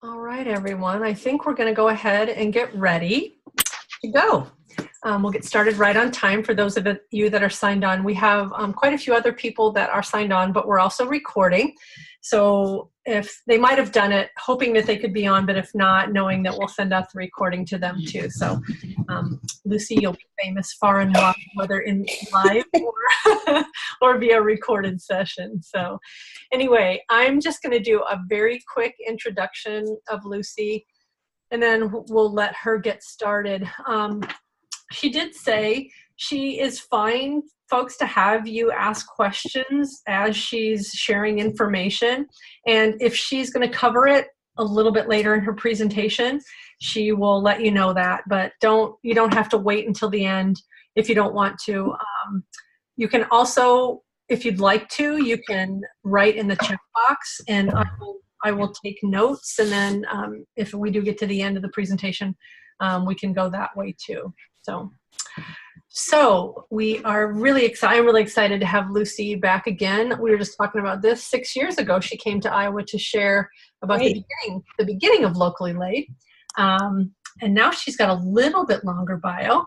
All right, everyone. I think we're going to go ahead and get ready to go. We'll get started right on time for those of you that are signed on. We have quite a few other people that are signed on, but we're also recording. So if they might have done it hoping that they could be on, but if not, knowing that we'll send out the recording to them too. So Lucie, you'll be famous far and wide, whether in live or via recorded session. So anyway, I'm just going to do a very quick introduction of Lucie, and then we'll let her get started. She did say she is fine, folks, to have you ask questions as she's sharing information. And if she's going to cover it a little bit later in her presentation, she will let you know that. But you don't have to wait until the end if you don't want to. You can also, if you'd like to, you can write in the chat box, and I will take notes. And then if we do get to the end of the presentation, we can go that way too. So we are really excited. I'm really excited to have Lucie back again. We were just talking about this 6 years ago. She came to Iowa to share about the beginning of Locally Laid. And now she's got a little bit longer bio.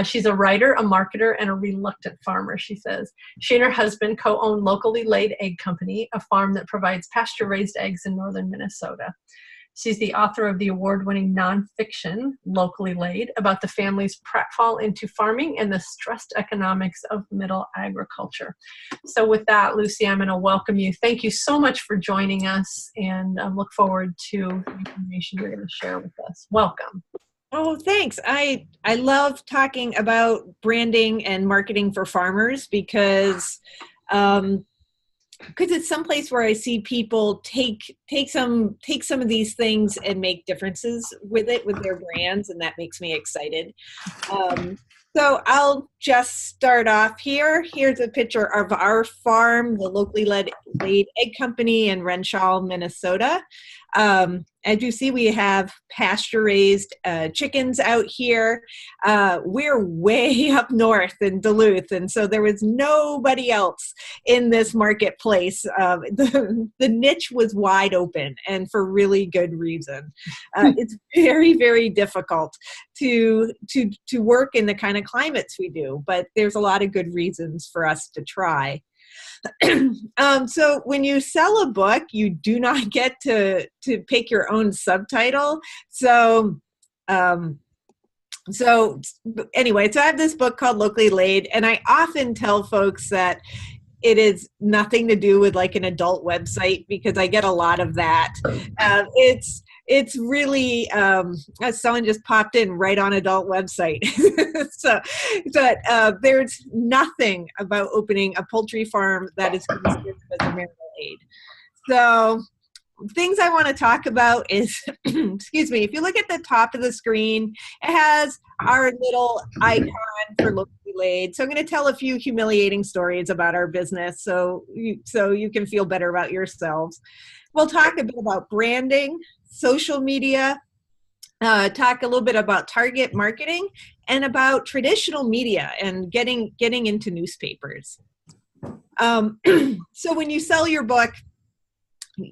She's a writer, a marketer, and a reluctant farmer, she says. She and her husband co-own Locally Laid Egg Company, a farm that provides pasture-raised eggs in northern Minnesota. She's the author of the award-winning nonfiction, Locally Laid, about the family's pratfall into farming and the stressed economics of middle agriculture. So with that, Lucie, I'm going to welcome you. Thank you so much for joining us, and I look forward to the information you're going to share with us. Welcome. Oh, thanks. I love talking about branding and marketing for farmers because it's someplace where I see people take some of these things and make differences with their brands, and that makes me excited. So I'll just start off here. Here's a picture of our farm, the Locally Laid Egg Company in Renshaw, Minnesota. As you see, we have pasture-raised chickens out here. We're way up north in Duluth, and so there was nobody else in this marketplace. The niche was wide open, and for really good reason. It's very, very difficult to work in the kind of climates we do, but there's a lot of good reasons for us to try. So when you sell a book, you do not get to pick your own subtitle. So anyway, so I have this book called Locally Laid, and I often tell folks that it is nothing to do with like an adult website, because I get a lot of that. It's really, someone just popped in right on adult website. But there's nothing about opening a poultry farm that is considered as a marital aid. So things I want to talk about is, excuse me, if you look at the top of the screen, it has our little icon for Locally Laid. So I'm going to tell a few humiliating stories about our business so you can feel better about yourselves. We'll talk a bit about branding, social media, talk a little bit about target marketing, and about traditional media and getting into newspapers. So when you sell your book,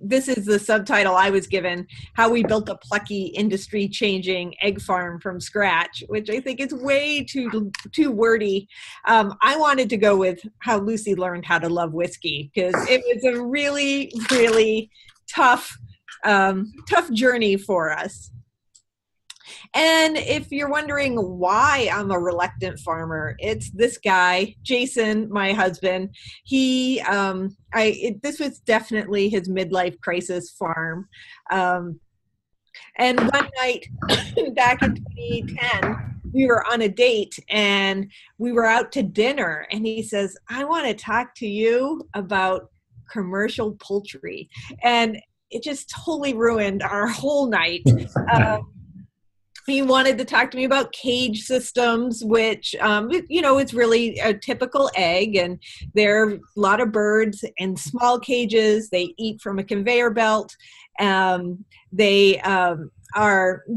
this is the subtitle I was given: How We Built a Plucky, Industry-Changing Egg Farm from Scratch, which I think is way too wordy. I wanted to go with How Lucie Learned How to Love Whiskey, because it was a really, really tough journey for us. And if you're wondering why I'm a reluctant farmer, it's this guy, Jason, my husband. This was definitely his midlife crisis farm. And one night back in 2010, we were on a date and we were out to dinner, and he says, I want to talk to you about commercial poultry. And it just totally ruined our whole night. He wanted to talk to me about cage systems, which, it's really a typical egg, and there are a lot of birds in small cages. They eat from a conveyor belt. They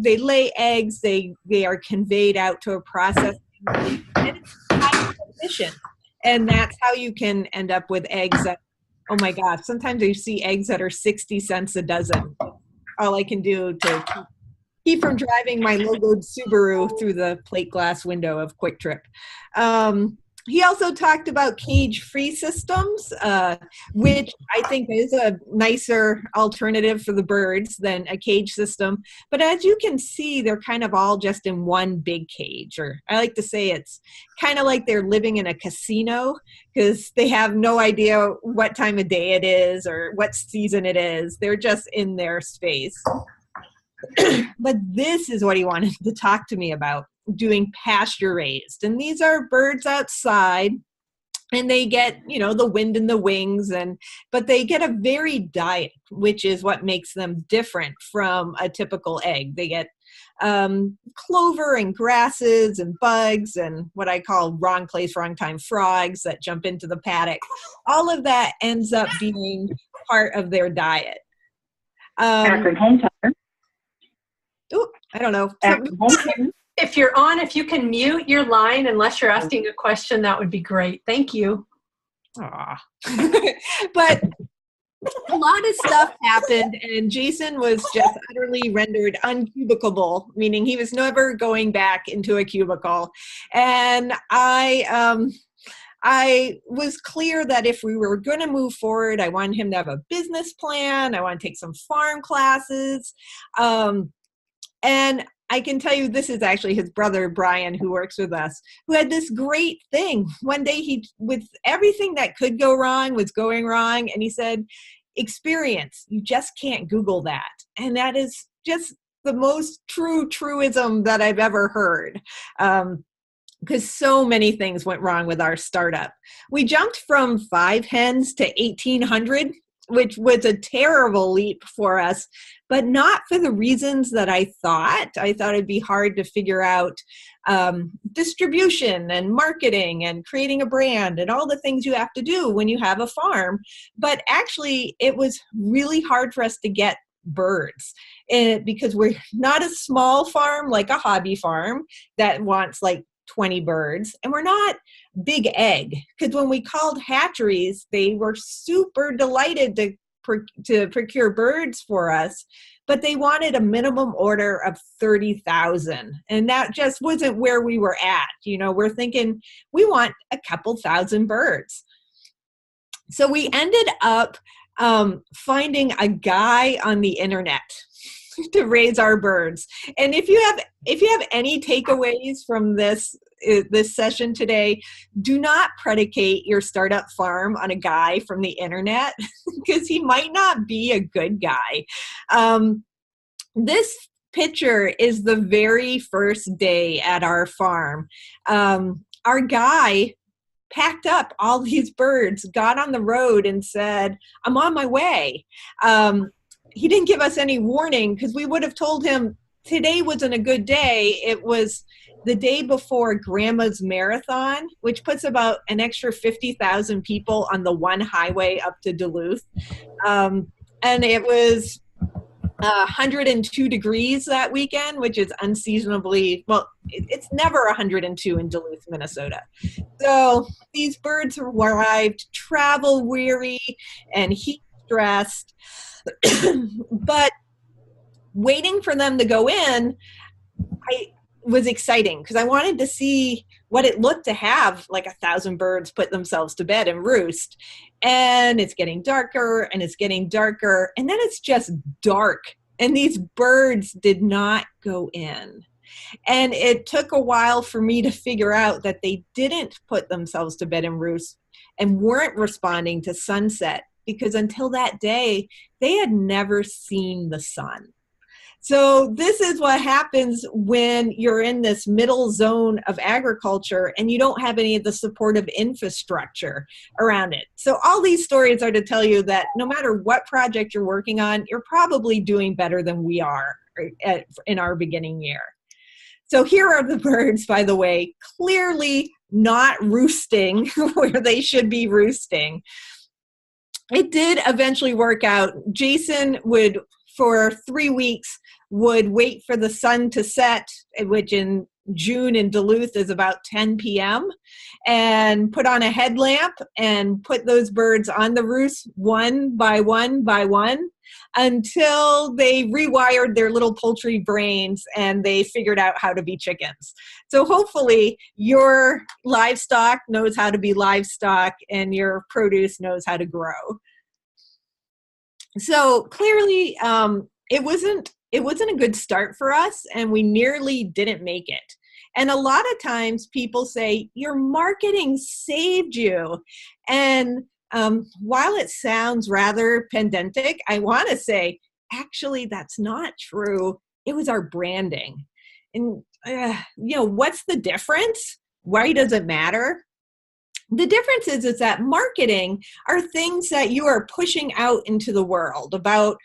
lay eggs. They are conveyed out to a processing plant, and it's highly efficient. And that's how you can end up with eggs that, oh my gosh, sometimes you see eggs that are 60 cents a dozen. all I can do to keep from driving my logoed Subaru through the plate glass window of Quick Trip. He also talked about cage-free systems, which I think is a nicer alternative for the birds than a cage system. But as you can see, they're kind of all just in one big cage. Or I like to say it's kind of like they're living in a casino because they have no idea what time of day it is or what season it is. They're just in their space. But this is what he wanted to talk to me about, doing pasture raised. And these are birds outside, and they get, the wind in the wings, but they get a varied diet, which is what makes them different from a typical egg. They get clover and grasses and bugs and what I call wrong place, wrong time frogs that jump into the paddock. All of that ends up being part of their diet. I don't know. If you can mute your line, unless you're asking a question, that would be great. Thank you. But a lot of stuff happened, and Jason was just utterly rendered uncubicable, meaning he was never going back into a cubicle. And I was clear that if we were going to move forward, I wanted him to have a business plan. I want to take some farm classes. And I can tell you, this is actually his brother, Brian, who works with us, who had this great thing. One day, with everything that could go wrong was going wrong. And he said, experience, you just can't Google that. And that is just the most truism that I've ever heard. Because so many things went wrong with our startup. We jumped from 5 hens to 1,800, which was a terrible leap for us, but not for the reasons that I thought. I thought it'd be hard to figure out distribution and marketing and creating a brand and all the things you have to do when you have a farm. But actually, it was really hard for us to get birds because we're not a small farm like a hobby farm that wants like 20 birds, and we're not big egg, because when we called hatcheries, they were super delighted to procure birds for us, but they wanted a minimum order of 30,000, and that just wasn't where we were at. We're thinking we want a couple thousand birds. So we ended up finding a guy on the internet to raise our birds. And if you have any takeaways from this session today, do not predicate your startup farm on a guy from the internet because he might not be a good guy. This picture is the very first day at our farm. Our guy packed up all these birds, got on the road and said, I'm on my way. He didn't give us any warning because we would have told him today wasn't a good day. It was the day before Grandma's Marathon, which puts about an extra 50,000 people on the one highway up to Duluth. And it was 102 degrees that weekend, which is unseasonably, well, it's never 102 in Duluth, Minnesota. So these birds arrived travel weary and heat stressed. But waiting for them to go in, was exciting because I wanted to see what it looked to have like 1,000 birds put themselves to bed and roost. And it's getting darker and it's getting darker. And then it's just dark. And these birds did not go in. And it took a while for me to figure out that they didn't put themselves to bed and roost and weren't responding to sunset, because until that day, they had never seen the sun. So this is what happens when you're in this middle zone of agriculture and you don't have any of the supportive infrastructure around it. So all these stories are to tell you that no matter what project you're working on, you're probably doing better than we are in our beginning year. So here are the birds, by the way, clearly not roosting where they should be roosting. It did eventually work out. Jason would, for 3 weeks, would wait for the sun to set, which in June in Duluth is about 10 p.m. and put on a headlamp and put those birds on the roost one by one by one until they rewired their little poultry brains and they figured out how to be chickens. So hopefully your livestock knows how to be livestock and your produce knows how to grow. So clearly it wasn't a good start for us, and we nearly didn't make it. And a lot of times people say, your marketing saved you. And while it sounds rather pedantic, I want to say, actually, that's not true. It was our branding. And, what's the difference? Why does it matter? The difference is that marketing are things that you are pushing out into the world about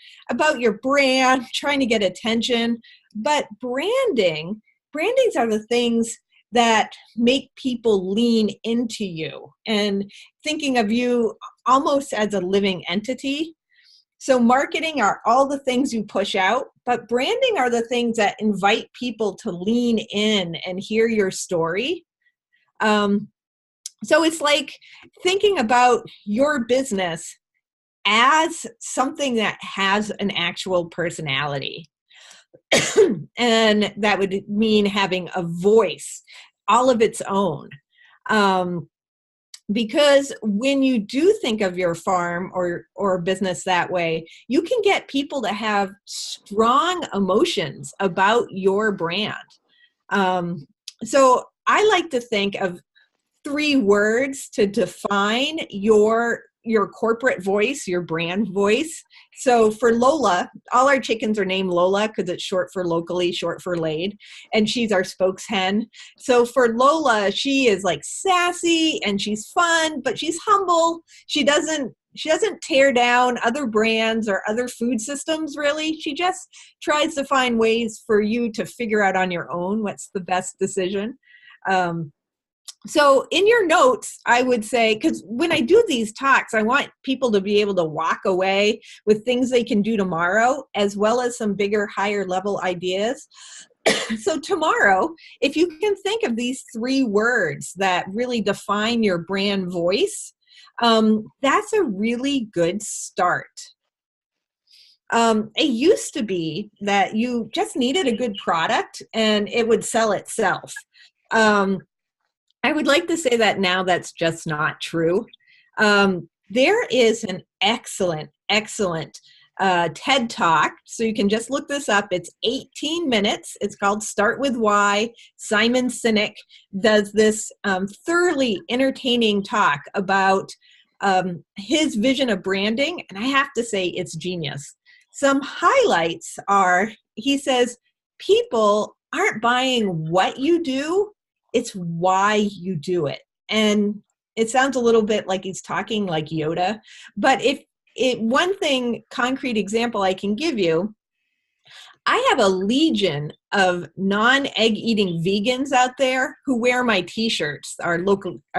your brand, trying to get attention. But brandings are the things that make people lean into you and thinking of you almost as a living entity. So marketing are all the things you push out, but branding are the things that invite people to lean in and hear your story. So it's like thinking about your business as something that has an actual personality. And that would mean having a voice, all of its own. Because when you do think of your farm or business that way, you can get people to have strong emotions about your brand. So I like to think of 3 words to define your corporate voice, your brand voice. So for Lola, all our chickens are named Lola because it's short for locally, short for laid, and she's our spokeshen. So for Lola, she is like sassy and she's fun, but she's humble. She doesn't tear down other brands or other food systems, really. She just tries to find ways for you to figure out on your own what's the best decision. So in your notes, I would say, because when I do these talks, I want people to be able to walk away with things they can do tomorrow, as well as some bigger, higher level ideas. So tomorrow, if you can think of these 3 words that really define your brand voice, that's a really good start. It used to be that you just needed a good product and it would sell itself. I would like to say that now that's just not true. There is an excellent TED Talk. So you can just look this up. It's 18 minutes. It's called Start With Why. Simon Sinek does this thoroughly entertaining talk about his vision of branding. And I have to say it's genius. Some highlights are, he says, people aren't buying what you do, it's why you do it. And it sounds a little bit like he's talking like Yoda, but one concrete example I can give you, I have a legion of non-egg eating vegans out there who wear my t-shirts, our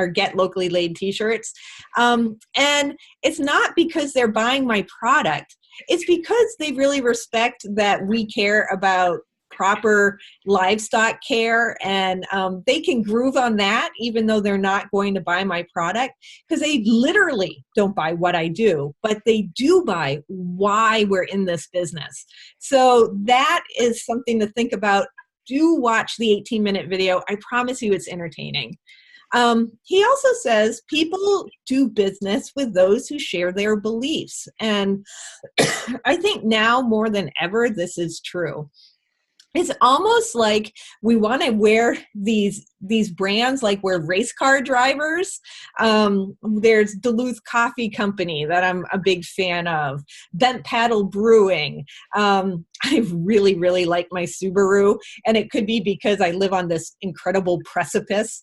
Get Locally Laid t-shirts. And it's not because they're buying my product. It's because they really respect that we care about proper livestock care, and they can groove on that even though they're not going to buy my product, because they literally don't buy what I do, but they do buy why we're in this business. So that is something to think about. Do watch the 18-minute video. I promise you it's entertaining. He also says people do business with those who share their beliefs, and I think now more than ever this is true. It's almost like we want to wear these brands like we're race car drivers. There's Duluth Coffee Company that I'm a big fan of, Bent Paddle Brewing. I really, really like my Subaru, and it could be because I live on this incredible precipice.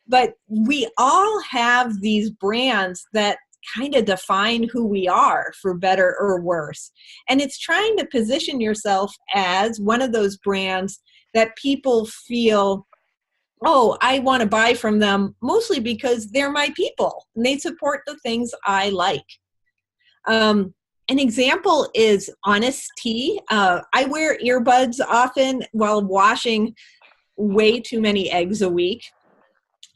But we all have these brands that kind of define who we are, for better or worse. And it's trying to position yourself as one of those brands that people feel, oh, I want to buy from them, mostly because they're my people and they support the things I like. An example is Honest Tea. I wear earbuds often while washing way too many eggs a week.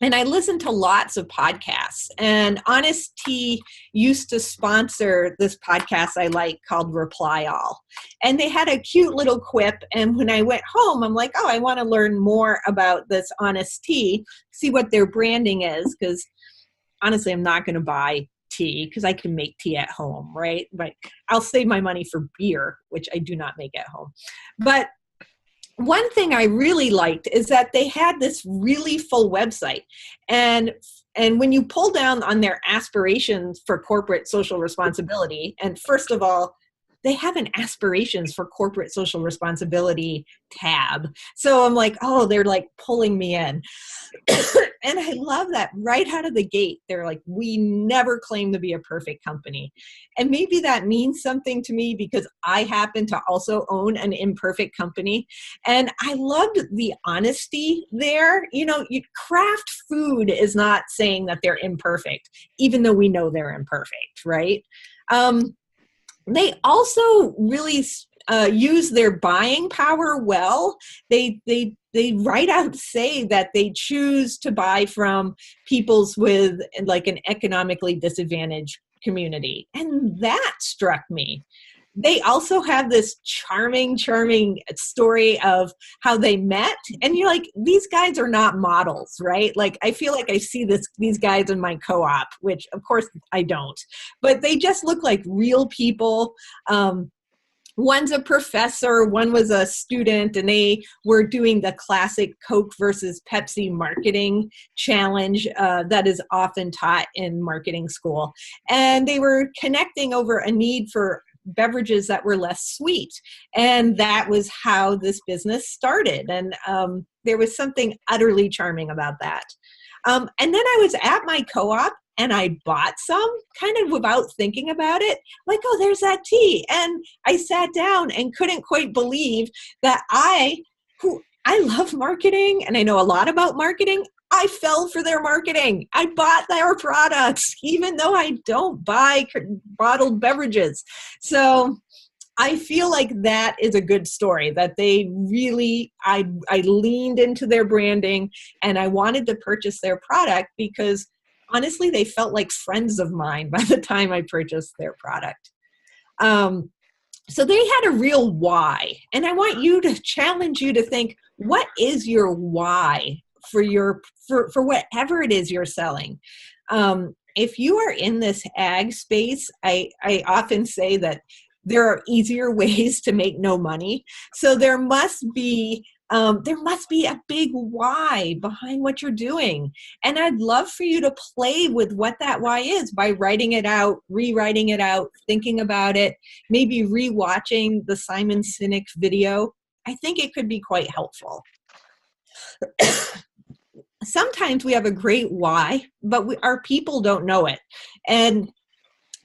And I listen to lots of podcasts, and Honest Tea used to sponsor this podcast I like called Reply All. And they had a cute little quip. And when I went home, I'm like, oh, I want to learn more about this Honest Tea, see what their branding is. Because honestly, I'm not going to buy tea because I can make tea at home, right? But I'll save my money for beer, which I do not make at home. But one thing I really liked is that they had this really full website. And when you pull down on their aspirations for corporate social responsibility, and first of all, they have an aspirations for corporate social responsibility tab. So I'm like, oh, they're like pulling me in. And I love that right out of the gate. They're like, we never claim to be a perfect company. And maybe that means something to me because I happen to also own an imperfect company. And I loved the honesty there. You know, craft food is not saying that they're imperfect, even though we know they're imperfect, right? They also really use their buying power well. They right out say that they choose to buy from peoples with like an economically disadvantaged community. And that struck me. They also have this charming story of how they met. And you're like, these guys are not models, right? Like, I feel like I see these guys in my co-op, which of course I don't, but they just look like real people. One's a professor, one was a student, and they were doing the classic Coke versus Pepsi marketing challenge that is often taught in marketing school. And they were connecting over a need for beverages that were less sweet. And that was how this business started. And there was something utterly charming about that. And then I was at my co-op and I bought some kind of without thinking about it, like, oh, there's that tea. And I sat down and couldn't quite believe that I love marketing and I know a lot about marketing. I fell for their marketing. I bought their products, even though I don't buy bottled beverages. So I feel like that is a good story, that they really, I leaned into their branding and I wanted to purchase their product because honestly, they felt like friends of mine by the time I purchased their product. So they had a real why. And I want you to challenge you to think, what is your why for whatever it is you're selling? If you are in this ag space, I often say that there are easier ways to make no money. So there must be a big why behind what you're doing. And I'd love for you to play with what that why is by writing it out, rewriting it out, thinking about it, maybe rewatching the Simon Sinek video. I think it could be quite helpful. Sometimes we have a great why, but our people don't know it. And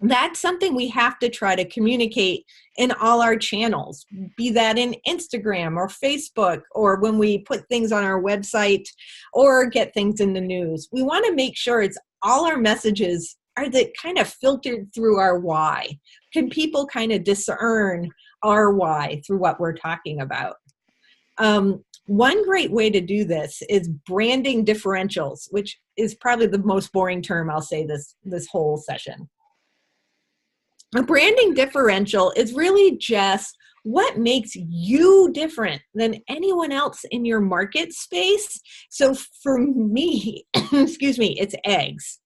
that's something we have to try to communicate in all our channels, be that in Instagram or Facebook, or when we put things on our website or get things in the news. We want to make sure it's all our messages are that kind of filtered through our why. Can people kind of discern our why through what we're talking about? One great way to do this is branding differentials, which is probably the most boring term I'll say this whole session. A branding differential is really just what makes you different than anyone else in your market space. So for me, excuse me, it's eggs.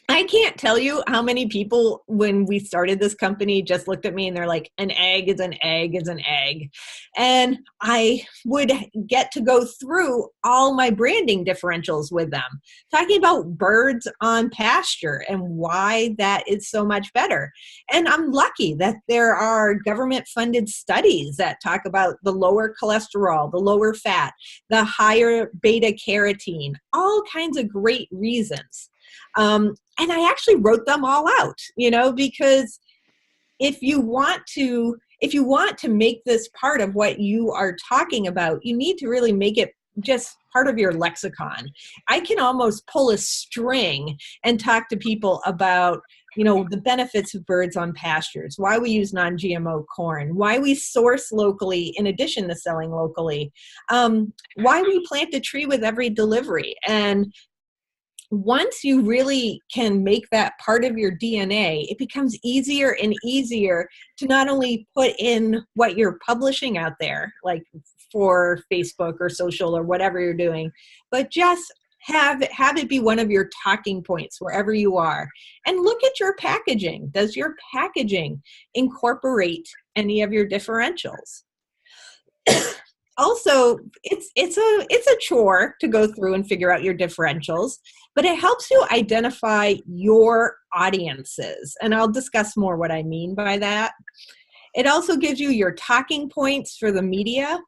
I can't tell you how many people, when we started this company, just looked at me and they're like, an egg is an egg is an egg. And I would get to go through all my branding differentials with them, talking about birds on pasture and why that is so much better. And I'm lucky that there are government-funded studies that talk about the lower cholesterol, the lower fat, the higher beta carotene, all kinds of great reasons. And I actually wrote them all out, because if you want to make this part of what you are talking about, you need to really make it just part of your lexicon. I can almost pull a string and talk to people about the benefits of birds on pastures, why we use non-GMO corn, why we source locally in addition to selling locally, why we plant a tree with every delivery. And once you really can make that part of your DNA, it becomes easier and easier to not only put in what you're publishing out there, like for Facebook or social or whatever you're doing, but just have it be one of your talking points wherever you are. And look at your packaging. Does your packaging incorporate any of your differentials? Also, it's a chore to go through and figure out your differentials, but it helps you identify your audiences. And I'll discuss more what I mean by that. It also gives you your talking points for the media.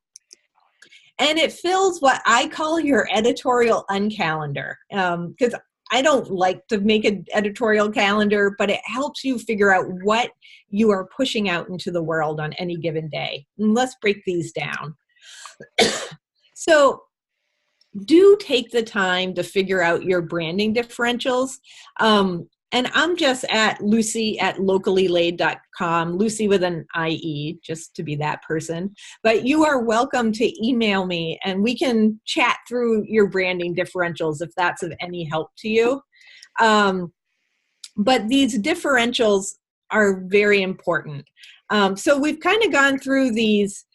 And it fills what I call your editorial uncalendar, because I don't like to make an editorial calendar, but it helps you figure out what you are pushing out into the world on any given day. And let's break these down. So do take the time to figure out your branding differentials. And I'm just at Lucie at locallylaid.com, Lucie with an IE, just to be that person. But you are welcome to email me and we can chat through your branding differentials if that's of any help to you. But these differentials are very important. So we've kind of gone through these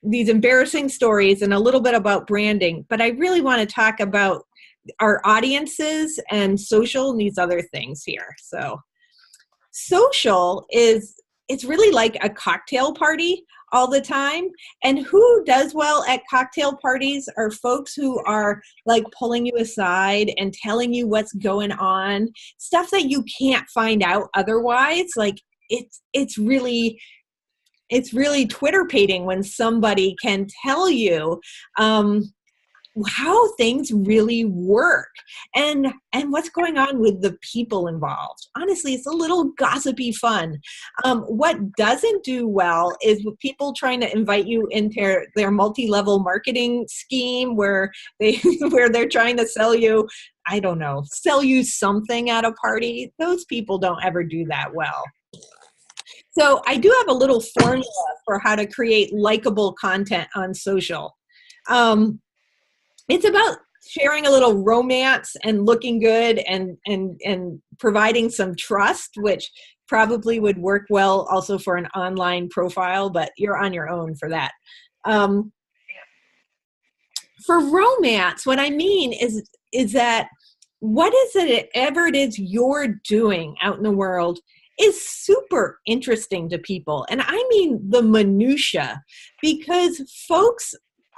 embarrassing stories and a little bit about branding, but I really want to talk about our audiences and social and these other things here. So social it's really like a cocktail party all the time. And who does well at cocktail parties are folks who are like pulling you aside and telling you what's going on, stuff that you can't find out otherwise. Like it's really Twitter pating when somebody can tell you how things really work and what's going on with the people involved. Honestly, it's a little gossipy fun. What doesn't do well is with people trying to invite you into their multi-level marketing scheme where they're trying to sell you something at a party. Those people don't ever do that well. So I do have a little formula for how to create likable content on social. It's about sharing a little romance and looking good and providing some trust, which probably would work well also for an online profile, but you're on your own for that. For romance, what I mean is that what is it ever it is you're doing out in the world is super interesting to people. And I mean the minutia, because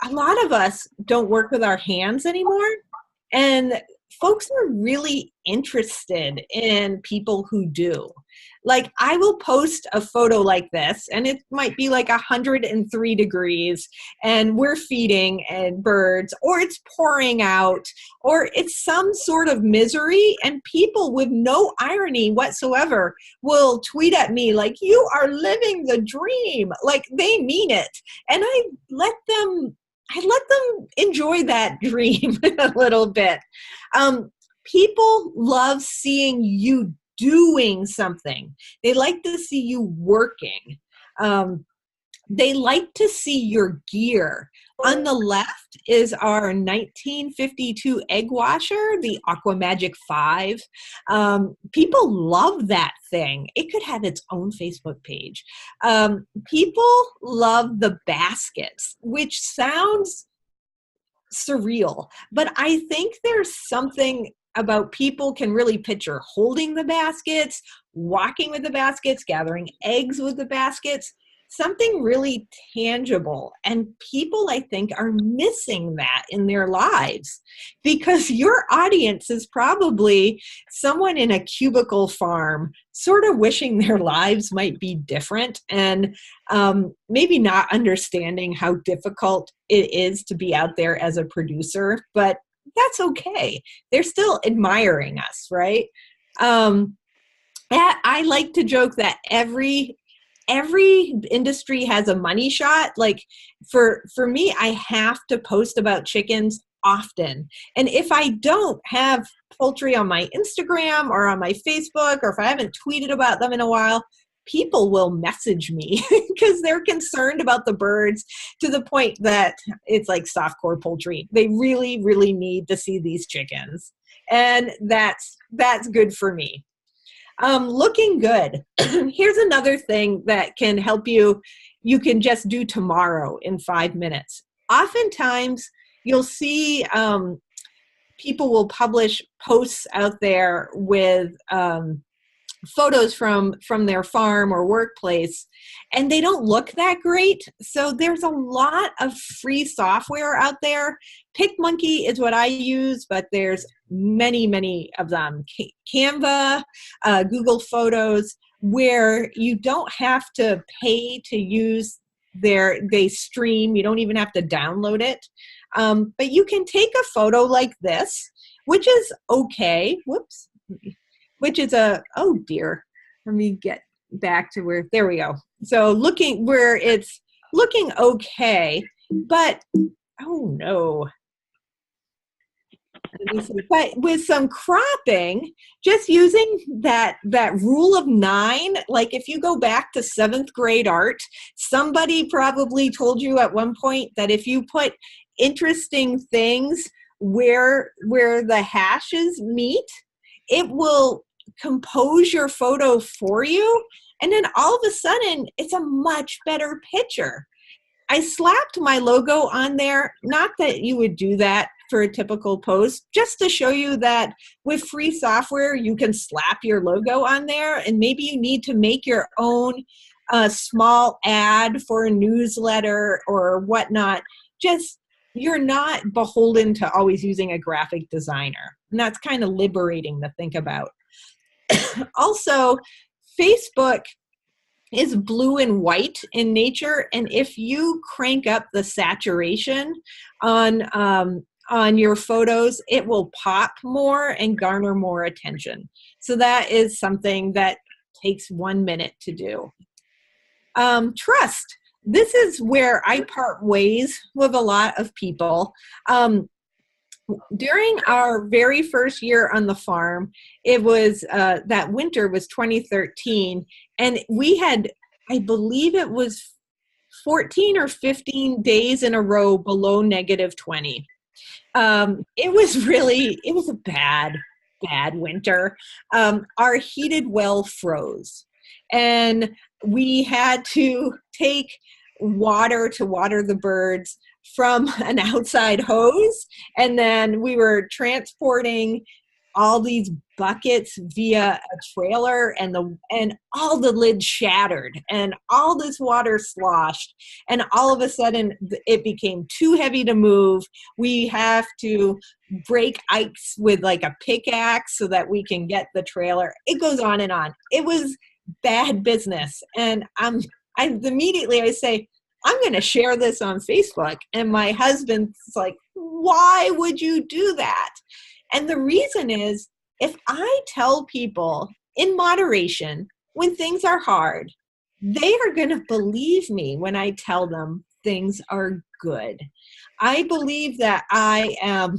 a lot of us don't work with our hands anymore. And folks are really interested in people who do. Like I will post a photo like this and it might be like 103 degrees and we're feeding birds, or it's pouring out, or it's some sort of misery, and people with no irony whatsoever will tweet at me like, you are living the dream. Like they mean it. And I let them enjoy that dream a little bit. People love seeing you doing something. They like to see you working. They like to see your gear. On the left is our 1952 egg washer, the Aqua Magic 5. People love that thing. It could have its own Facebook page. People love the baskets, which sounds surreal, but I think there's something about people can really picture holding the baskets, walking with the baskets, gathering eggs with the baskets, something really tangible. And people, I think, are missing that in their lives, because your audience is probably someone in a cubicle farm sort of wishing their lives might be different and maybe not understanding how difficult it is to be out there as a producer, but that's okay. They're still admiring us, right? I like to joke that every industry has a money shot. Like for me, I have to post about chickens often. And if I don't have poultry on my Instagram or on my Facebook, or if I haven't tweeted about them in a while, people will message me because they're concerned about the birds to the point that it's like softcore poultry. They really, really need to see these chickens. And that's good for me. Looking good. Here's another thing that can help you. You can just do tomorrow in 5 minutes. Oftentimes you'll see people will publish posts out there with photos from their farm or workplace, and they don't look that great. So there's a lot of free software out there. PicMonkey is what I use, but there's many of them. Canva, Google Photos, where you don't have to pay to use they stream. You don't even have to download it. But you can take a photo like this, which is okay. Whoops. Which is oh dear, let me get back to there we go. So where it's looking okay, but oh no. But with some cropping, just using that rule of 9, like if you go back to 7th grade art, somebody probably told you at one point that if you put interesting things where the hashes meet, it will compose your photo for you, and then all of a sudden it's a much better picture. I slapped my logo on there, not that you would do that for a typical post, just to show you that with free software you can slap your logo on there, and maybe you need to make your own small ad for a newsletter or whatnot. Just you're not beholden to always using a graphic designer, and that's kind of liberating to think about. Also, Facebook is blue and white in nature, and if you crank up the saturation on your photos, it will pop more and garner more attention. So that is something that takes 1 minute to do. Trust. This is where I part ways with a lot of people. During our very first year on the farm, it was that winter was 2013, and we had, I believe it was 14 or 15 days in a row below -20. It was a bad winter. Our heated well froze, and we had to take water to water the birds from an outside hose, and then we were transporting all these buckets via a trailer, and all the lids shattered and all this water sloshed, and all of a sudden it became too heavy to move. We have to break ice with like a pickaxe so that we can get the trailer. It goes on and on. It was bad business, and I say, I'm going to share this on Facebook. And my husband's like, why would you do that? And the reason is, if I tell people in moderation when things are hard, they are going to believe me when I tell them things are good. I believe that I am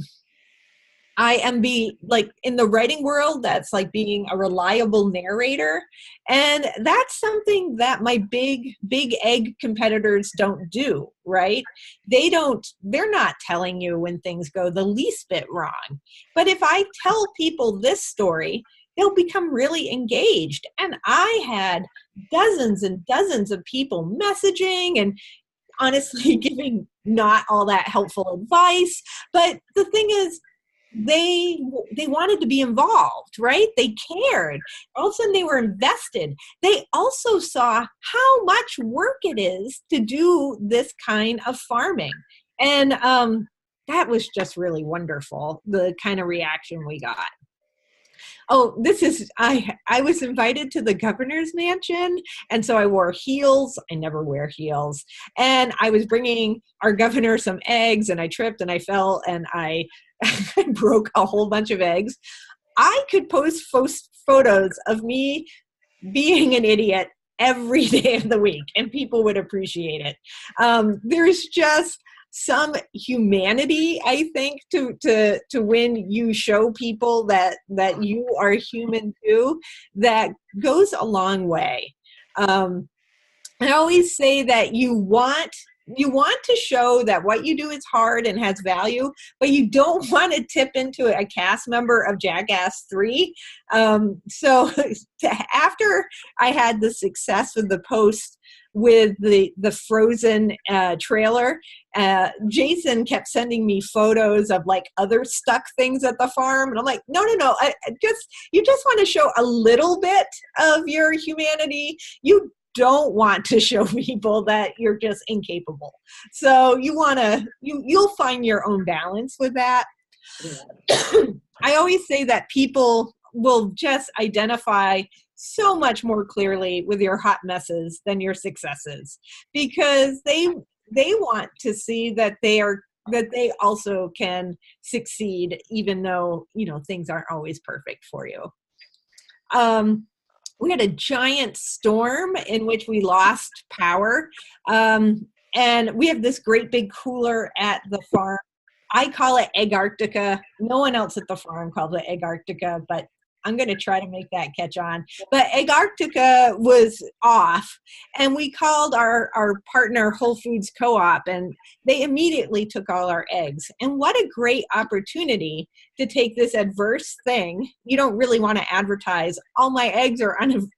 like in the writing world, that's like being a reliable narrator. And that's something that my big egg competitors don't do, right? They're not telling you when things go the least bit wrong. But if I tell people this story, they'll become really engaged. And I had dozens and dozens of people messaging and honestly giving not all that helpful advice. But the thing is, they wanted to be involved, right? They cared. All of a sudden they were invested. They also saw how much work it is to do this kind of farming. And that was just really wonderful, the kind of reaction we got. Oh, I was invited to the governor's mansion, and so I wore heels. I never wear heels. And I was bringing our governor some eggs, and I tripped and I fell, and I broke a whole bunch of eggs. I could post photos of me being an idiot every day of the week, and people would appreciate it. There's just some humanity, I think, to when you show people that you are human too, that goes a long way. I always say that you want to show that what you do is hard and has value, but you don't want to tip into a cast member of Jackass 3. So after I had the success with the post with the Frozen trailer, Jason kept sending me photos of like other stuck things at the farm, and I'm like, no, you just want to show a little bit of your humanity. You don't want to show people that you're just incapable. So you'll find your own balance with that. I always say that people will just identify so much more clearly with your hot messes than your successes, because they want to see that they also can succeed, even though, things aren't always perfect for you. We had a giant storm in which we lost power. And we have this great big cooler at the farm. I call it Egg Arctica. No one else at the farm calls it Egg Arctica, but I'm going to try to make that catch on. But Egg Arctica was off, and we called our partner Whole Foods Co-op, and they immediately took all our eggs. And what a great opportunity to take this adverse thing. You don't really want to advertise, all my eggs are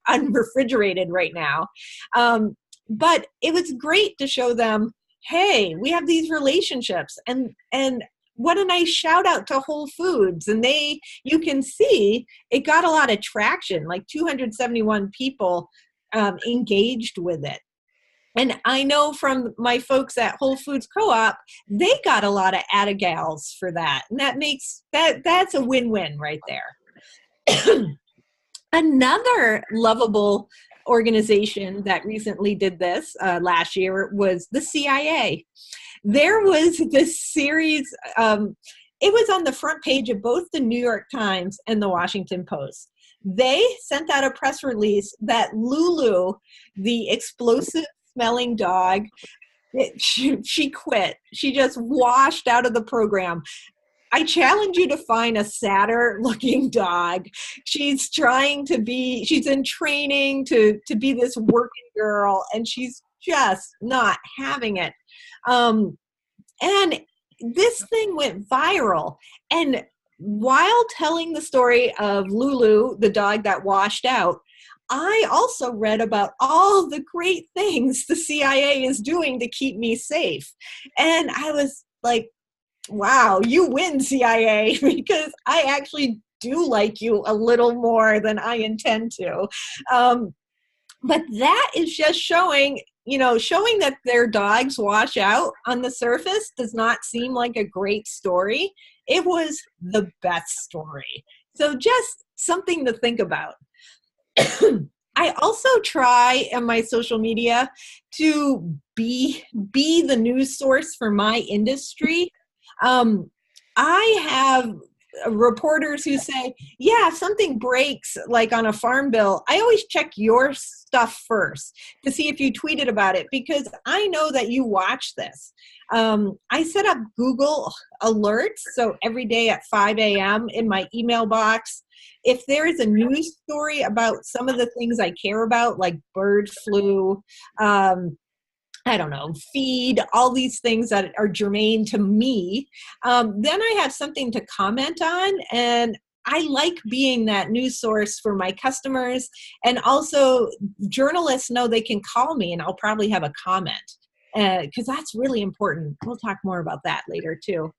unrefrigerated right now. But it was great to show them, hey, we have these relationships, and what a nice shout out to Whole Foods. And you can see it got a lot of traction, like 271 people engaged with it. And I know from my folks at Whole Foods Co-op, they got a lot of atta-gals for that. And that's a win-win right there. Another lovable organization that recently did this last year was the CIA. There was this series, it was on the front page of both the New York Times and the Washington Post. They sent out a press release that Lulu, the explosive smelling dog, she quit. She just washed out of the program. I challenge you to find a sadder looking dog. She's in training to be this working girl, and she's just not having it. And this thing went viral. And while telling the story of Lulu, the dog that washed out, I also read about all the great things the CIA is doing to keep me safe. And I was like, wow, you win, CIA, because I actually do like you a little more than I intend to. But that is just showing that their dogs wash out on the surface does not seem like a great story. It was the best story. So just something to think about. I also try on my social media to be the news source for my industry. I have reporters who say, yeah, if something breaks like on a farm bill, I always check your stuff first to see if you tweeted about it, because I know that you watch this. I set up Google alerts, so every day at 5 a.m. in my email box, if there is a news story about some of the things I care about, like bird flu, I don't know, feed, all these things that are germane to me, then I have something to comment on. And I like being that news source for my customers. And also journalists know they can call me and I'll probably have a comment, because that's really important. We'll talk more about that later too.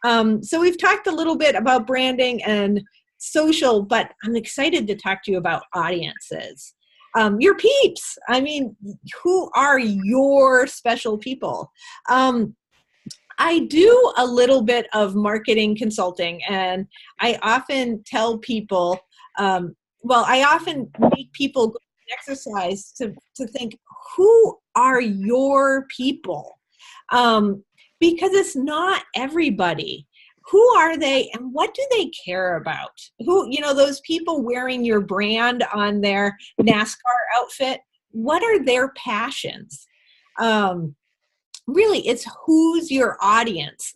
So we've talked a little bit about branding and social, but I'm excited to talk to you about audiences. Your peeps. I mean, who are your special people? I do a little bit of marketing consulting, and I often tell people, I often make people go through an exercise to think, who are your people? Because it's not everybody. Who are they and what do they care about? Those people wearing your brand on their NASCAR outfit, what are their passions? really, it's who's your audience.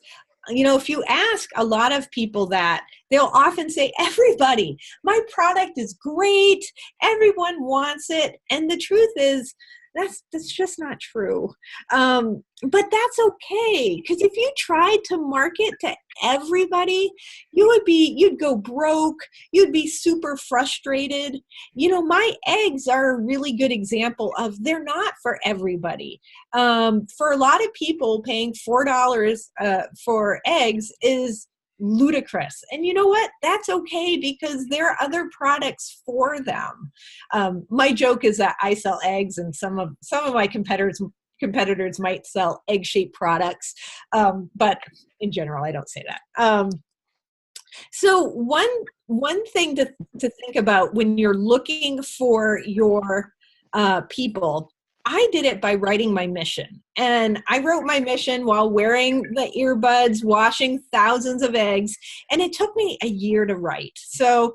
You know, if you ask a lot of people that, they'll often say, everybody, my product is great, everyone wants it. And the truth is, that's just not true. But that's okay, because if you tried to market to everybody, you'd go broke, you'd be super frustrated. You know, my eggs are a really good example of, they're not for everybody. For a lot of people, paying $4 for eggs is ludicrous. And you know what? That's okay, because there are other products for them. My joke is that I sell eggs, and some of my competitors might sell egg-shaped products, but in general, I don't say that. So one thing to think about when you're looking for your people, I did it by writing my mission. And I wrote my mission while wearing the earbuds, washing thousands of eggs, and it took me a year to write. So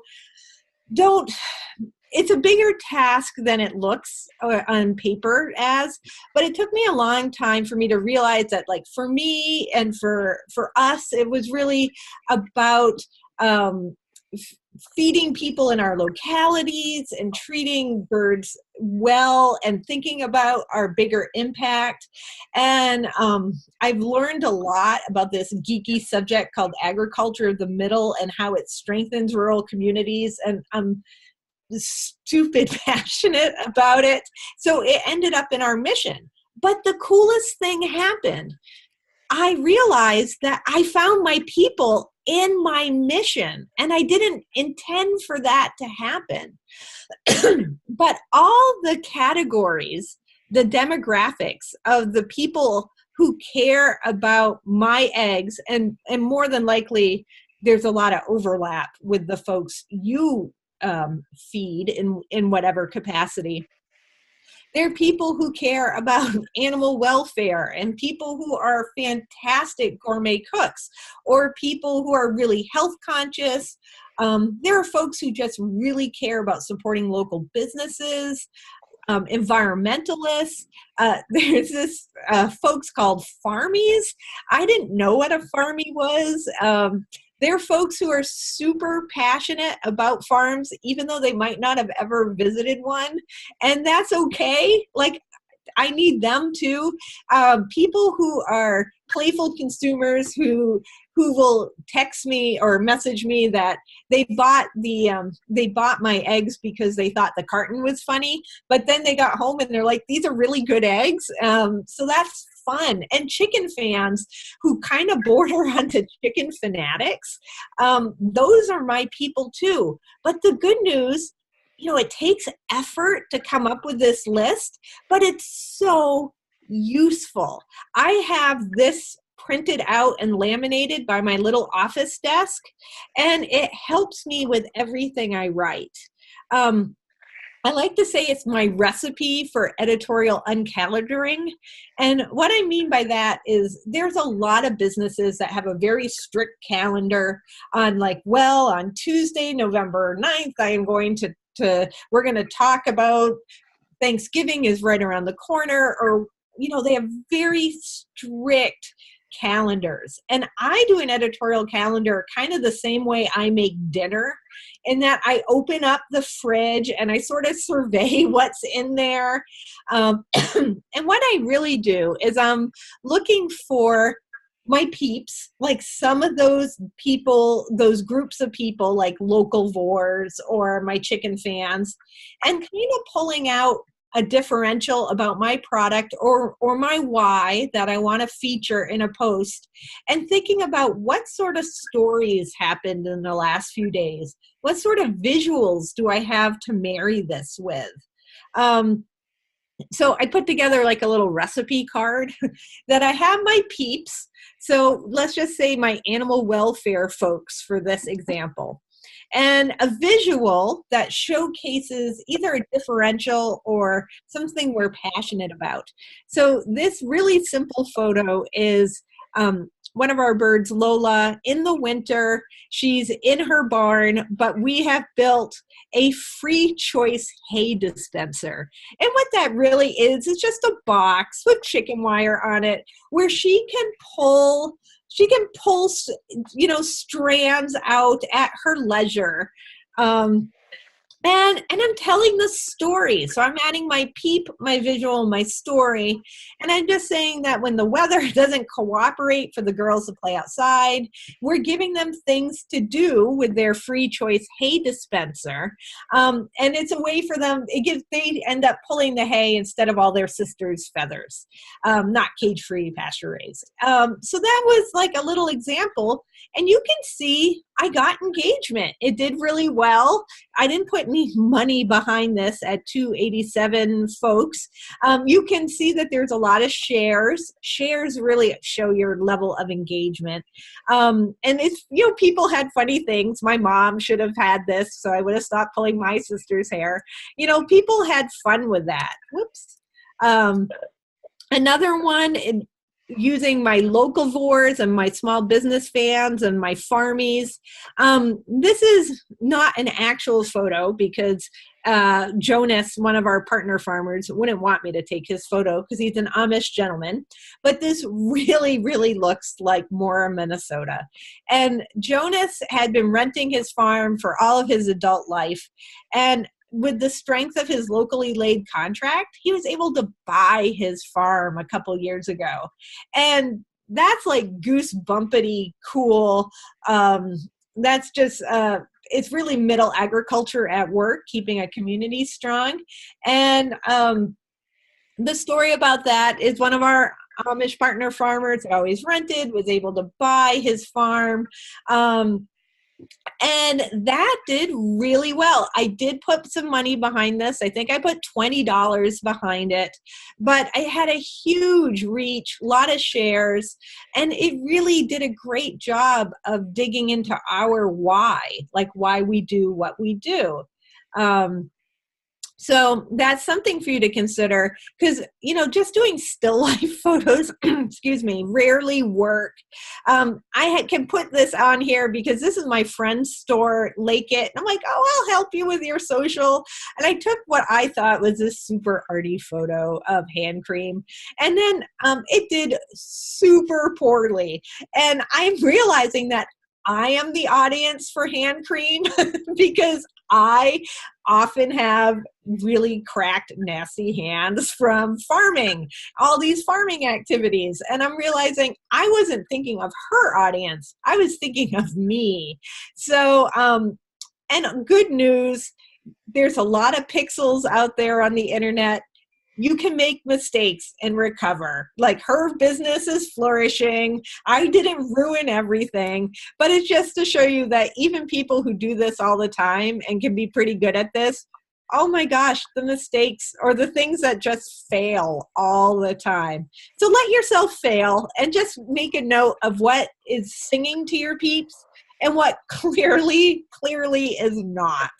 it's a bigger task than it looks on paper as, but it took me a long time for me to realize that, like, for me and for us, it was really about feeding people in our localities and treating birds well and thinking about our bigger impact. And I've learned a lot about this geeky subject called agriculture of the middle and how it strengthens rural communities. And I'm stupid passionate about it. So it ended up in our mission. But the coolest thing happened. I realized that I found my people in my mission, and I didn't intend for that to happen. But all the categories, the demographics of the people who care about my eggs, and more than likely, there's a lot of overlap with the folks you feed in whatever capacity. There are people who care about animal welfare, and people who are fantastic gourmet cooks, or people who are really health conscious. There are folks who just really care about supporting local businesses, environmentalists. There's this folks called farmies. I didn't know what a farmie was. There are folks who are super passionate about farms, even though they might not have ever visited one. And that's okay. Like, I need them too. People who are playful consumers who will text me or message me that they bought my eggs because they thought the carton was funny, but then they got home and they're like, these are really good eggs. So that's fun. And chicken fans who kind of border onto chicken fanatics, those are my people too. But the good news, you know, it takes effort to come up with this list, but it's so useful. I have this printed out and laminated by my little office desk, and it helps me with everything I write. I like to say it's my recipe for editorial uncalendaring. And what I mean by that is there's a lot of businesses that have a very strict calendar on, like, well, on Tuesday, November 9th, we're going to talk about Thanksgiving is right around the corner, or, you know, they have very strict calendars. And I do an editorial calendar kind of the same way I make dinner, in that I open up the fridge and I sort of survey what's in there. And what I really do is I'm looking for my peeps, like some of those people, those groups of people, like localvores or my chicken fans, and kind of pulling out a differential about my product or my why that I want to feature in a post, and thinking about what sort of stories happened in the last few days. What sort of visuals do I have to marry this with? So I put together like a little recipe card that I have my peeps. So let's just say my animal welfare folks for this example. And a visual that showcases either a differential or something we're passionate about. So this really simple photo is one of our birds, Lola, in the winter. She's in her barn, but we have built a free choice hay dispenser. And what that really is just a box with chicken wire on it where she can pull, strands out at her leisure. And I'm telling the story. So I'm adding my peep, my visual, my story. And I'm just saying that when the weather doesn't cooperate for the girls to play outside, we're giving them things to do with their free choice hay dispenser. And it's a way for them, they end up pulling the hay instead of all their sisters' feathers, not cage-free, pasture-raised. So that was like a little example. And you can see I got engagement. It did really well. I didn't put any money behind this at 287 folks. You can see that there's a lot of shares. Shares really show your level of engagement. And it's, people had funny things. My mom should have had this, so I would have stopped pulling my sister's hair. People had fun with that. Whoops. Another one, using my locavores and my small business fans and my farmies. This is not an actual photo because Jonas, one of our partner farmers, wouldn't want me to take his photo because he's an Amish gentleman. But this really, really looks like Mora, Minnesota. And Jonas had been renting his farm for all of his adult life. And with the strength of his locally laid contract, he was able to buy his farm a couple years ago. And that's like goosebumpity cool. That's just, it's really middle agriculture at work, keeping a community strong. And the story about that is one of our Amish partner farmers that always rented, was able to buy his farm. And that did really well. I did put some money behind this. I think I put $20 behind it, but I had a huge reach, a lot of shares, and it really did a great job of digging into our why, like why we do what we do. So that's something for you to consider because, just doing still life photos, excuse me, rarely work. I can put this on here because this is my friend's store, Lake It. And I'm like, oh, I'll help you with your social. And I took what I thought was this super arty photo of hand cream. And then it did super poorly. And I'm realizing that I am the audience for hand cream because I often have really cracked, nasty hands from farming, all these farming activities. And I'm realizing I wasn't thinking of her audience. I was thinking of me. So, and good news, there's a lot of pixels out there on the internet. You can make mistakes and recover. Like her business is flourishing. I didn't ruin everything, but it's just to show you that even people who do this all the time and can be pretty good at this, oh my gosh, the mistakes or the things that just fail all the time. So let yourself fail and just make a note of what is singing to your peeps and what clearly is not.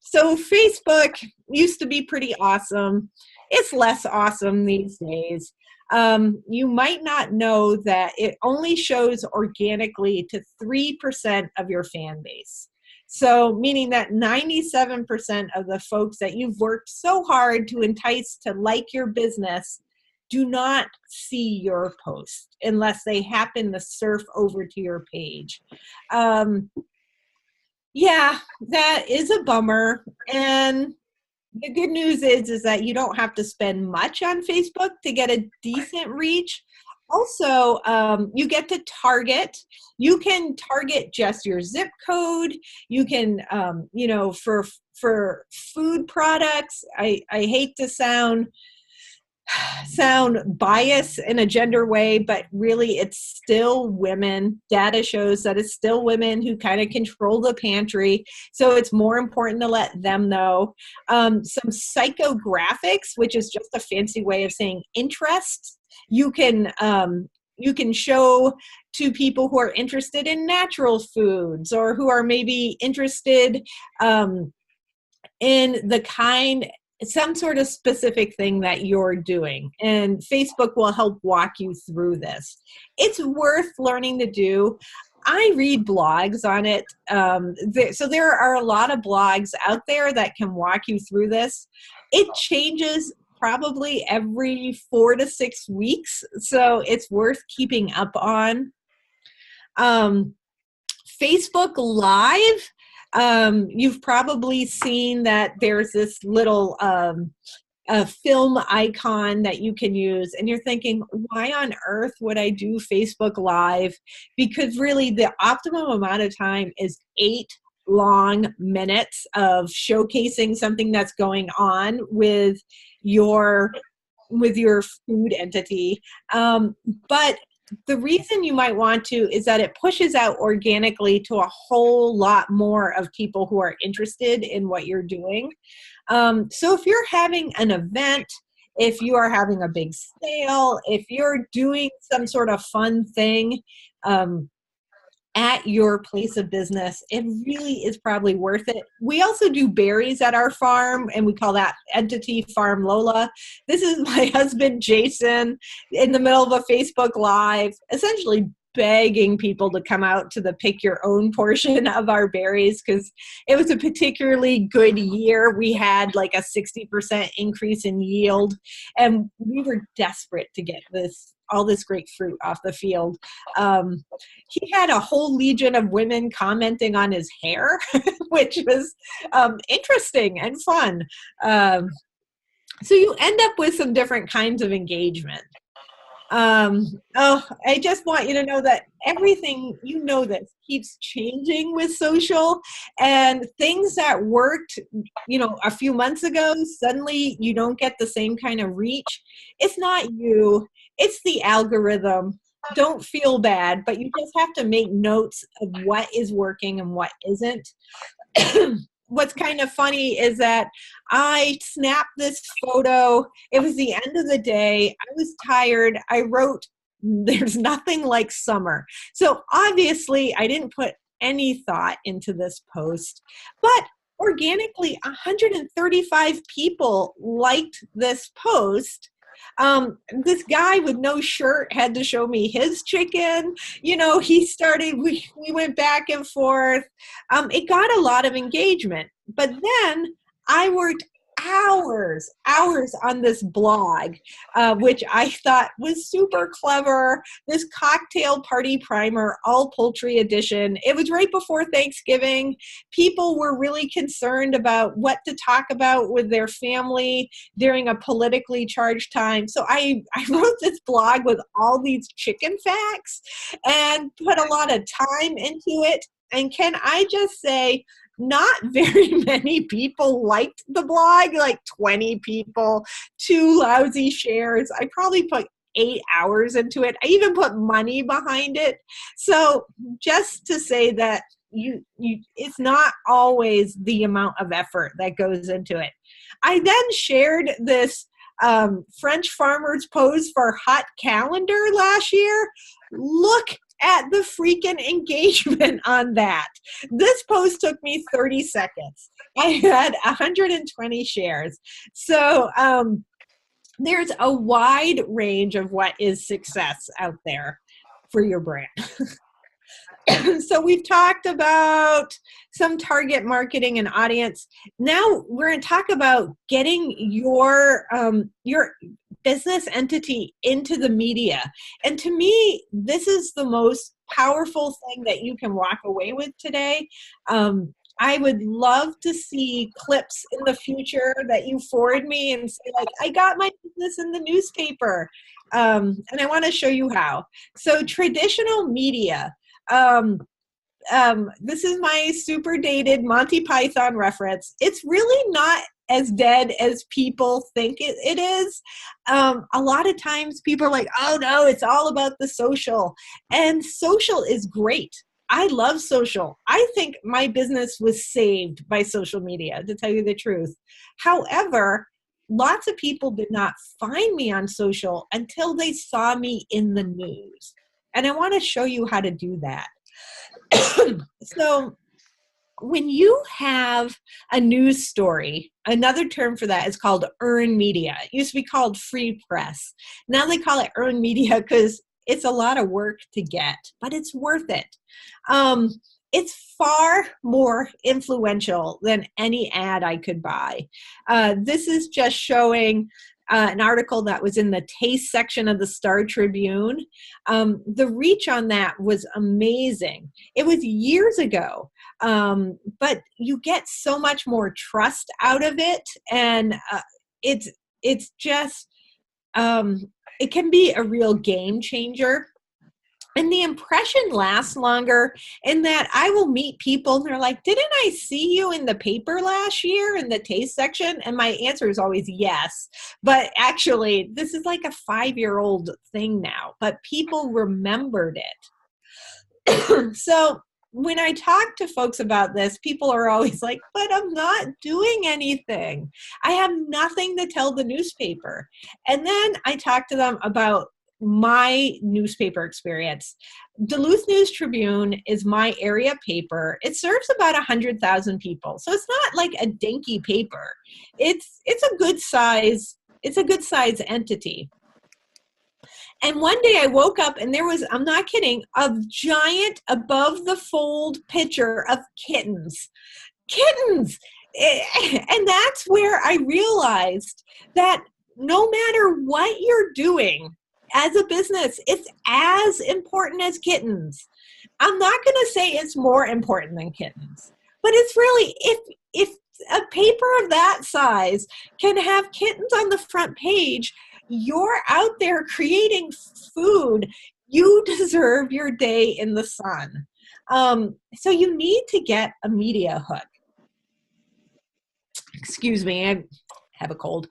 So Facebook used to be pretty awesome. It's less awesome these days. You might not know that it only shows organically to 3% of your fan base. So meaning that 97% of the folks that you've worked so hard to entice to like your business do not see your post unless they happen to surf over to your page. Yeah, that is a bummer. And the good news is that you don't have to spend much on Facebook to get a decent reach. Also, you get to target. You can target just your zip code. You can, for food products, I hate to sound biased in a gender way, but really it's still women. Data shows that it's still women who kind of control the pantry. So it's more important to let them know. Some psychographics, which is just a fancy way of saying interest. You can show to people who are interested in natural foods or who are maybe interested in the kind some sort of specific thing that you're doing, and Facebook will help walk you through this. It's worth learning to do. I read blogs on it. So there are a lot of blogs out there that can walk you through this. It changes probably every 4 to 6 weeks, so it's worth keeping up on. Facebook Live, you've probably seen that there's this little a film icon that you can use, and you're thinking, why on earth would I do Facebook Live? Because really the optimum amount of time is 8 long minutes of showcasing something that's going on with your food entity. But the reason you might want to is that it pushes out organically to a whole lot more of people who are interested in what you're doing. So if you're having an event, if you are having a big sale, if you're doing some sort of fun thing at your place of business, it really is probably worth it. We also do berries at our farm, and we call that entity Farm Lola. This is my husband, Jason, in the middle of a Facebook Live, essentially begging people to come out to the pick your own portion of our berries, because it was a particularly good year. We had like a 60% increase in yield, and we were desperate to get all this great fruit off the field. He had a whole legion of women commenting on his hair, which was interesting and fun. So you end up with some different kinds of engagement. I just want you to know that everything, this keeps changing with social, and things that worked, a few months ago, suddenly you don't get the same kind of reach. It's not you, it's the algorithm. Don't feel bad, but you just have to make notes of what is working and what isn't. What's kind of funny is that I snapped this photo. It was the end of the day. I was tired. I wrote, "There's nothing like summer." So obviously I didn't put any thought into this post, but organically 135 people liked this post. This guy with no shirt had to show me his chicken. We went back and forth. It got a lot of engagement, but then I worked hours on this blog, which I thought was super clever. This cocktail party primer, all poultry edition. It was right before Thanksgiving. People were really concerned about what to talk about with their family during a politically charged time. So I wrote this blog with all these chicken facts and put a lot of time into it. And can I just say, not very many people liked the blog, like 20 people, 2 lousy shares. I probably put 8 hours into it. I even put money behind it. So just to say that it's not always the amount of effort that goes into it. I then shared this French farmers pose for hot calendar last year. Look at the freaking engagement on that. This post took me 30 seconds. I had 120 shares. So there's a wide range of what is success out there for your brand. So we've talked about some target marketing and audience. Now we're going to talk about getting your business entity into the media. And to me, this is the most powerful thing that you can walk away with today. I would love to see clips in the future that you forward me and say, like, I got my business in the newspaper. And I want to show you how. So traditional media. This is my super dated Monty Python reference. It's really not as dead as people think it is. A lot of times people are like, oh no, it's all about the social. And social is great. I love social. I think my business was saved by social media, to tell you the truth. However, lots of people did not find me on social until they saw me in the news. And I want to show you how to do that. So when you have a news story, another term for that is called earned media. It used to be called free press. Now they call it earned media because it's a lot of work to get, but it's worth it. It's far more influential than any ad I could buy. This is just showing an article that was in the taste section of the Star Tribune. The reach on that was amazing. It was years ago, but you get so much more trust out of it, and it's just it can be a real game changer. And the impression lasts longer in that I will meet people and they're like, didn't I see you in the paper last year in the taste section? And my answer is always yes. But actually, this is like a 5-year-old thing now, but people remembered it. So when I talk to folks about this, people are always like, but I'm not doing anything. I have nothing to tell the newspaper. And then I talk to them about my newspaper experience. Duluth News Tribune is my area paper. It serves about 100,000 people. So it's not like a dinky paper. It's a good size entity. And one day I woke up and there was, I'm not kidding, a giant above the fold picture of kittens. Kittens! And that's where I realized that no matter what you're doing as a business, it's as important as kittens. I'm not going to say it's more important than kittens, but it's really, if a paper of that size can have kittens on the front page, you're out there creating food. You deserve your day in the sun. So you need to get a media hook. Excuse me, I have a cold.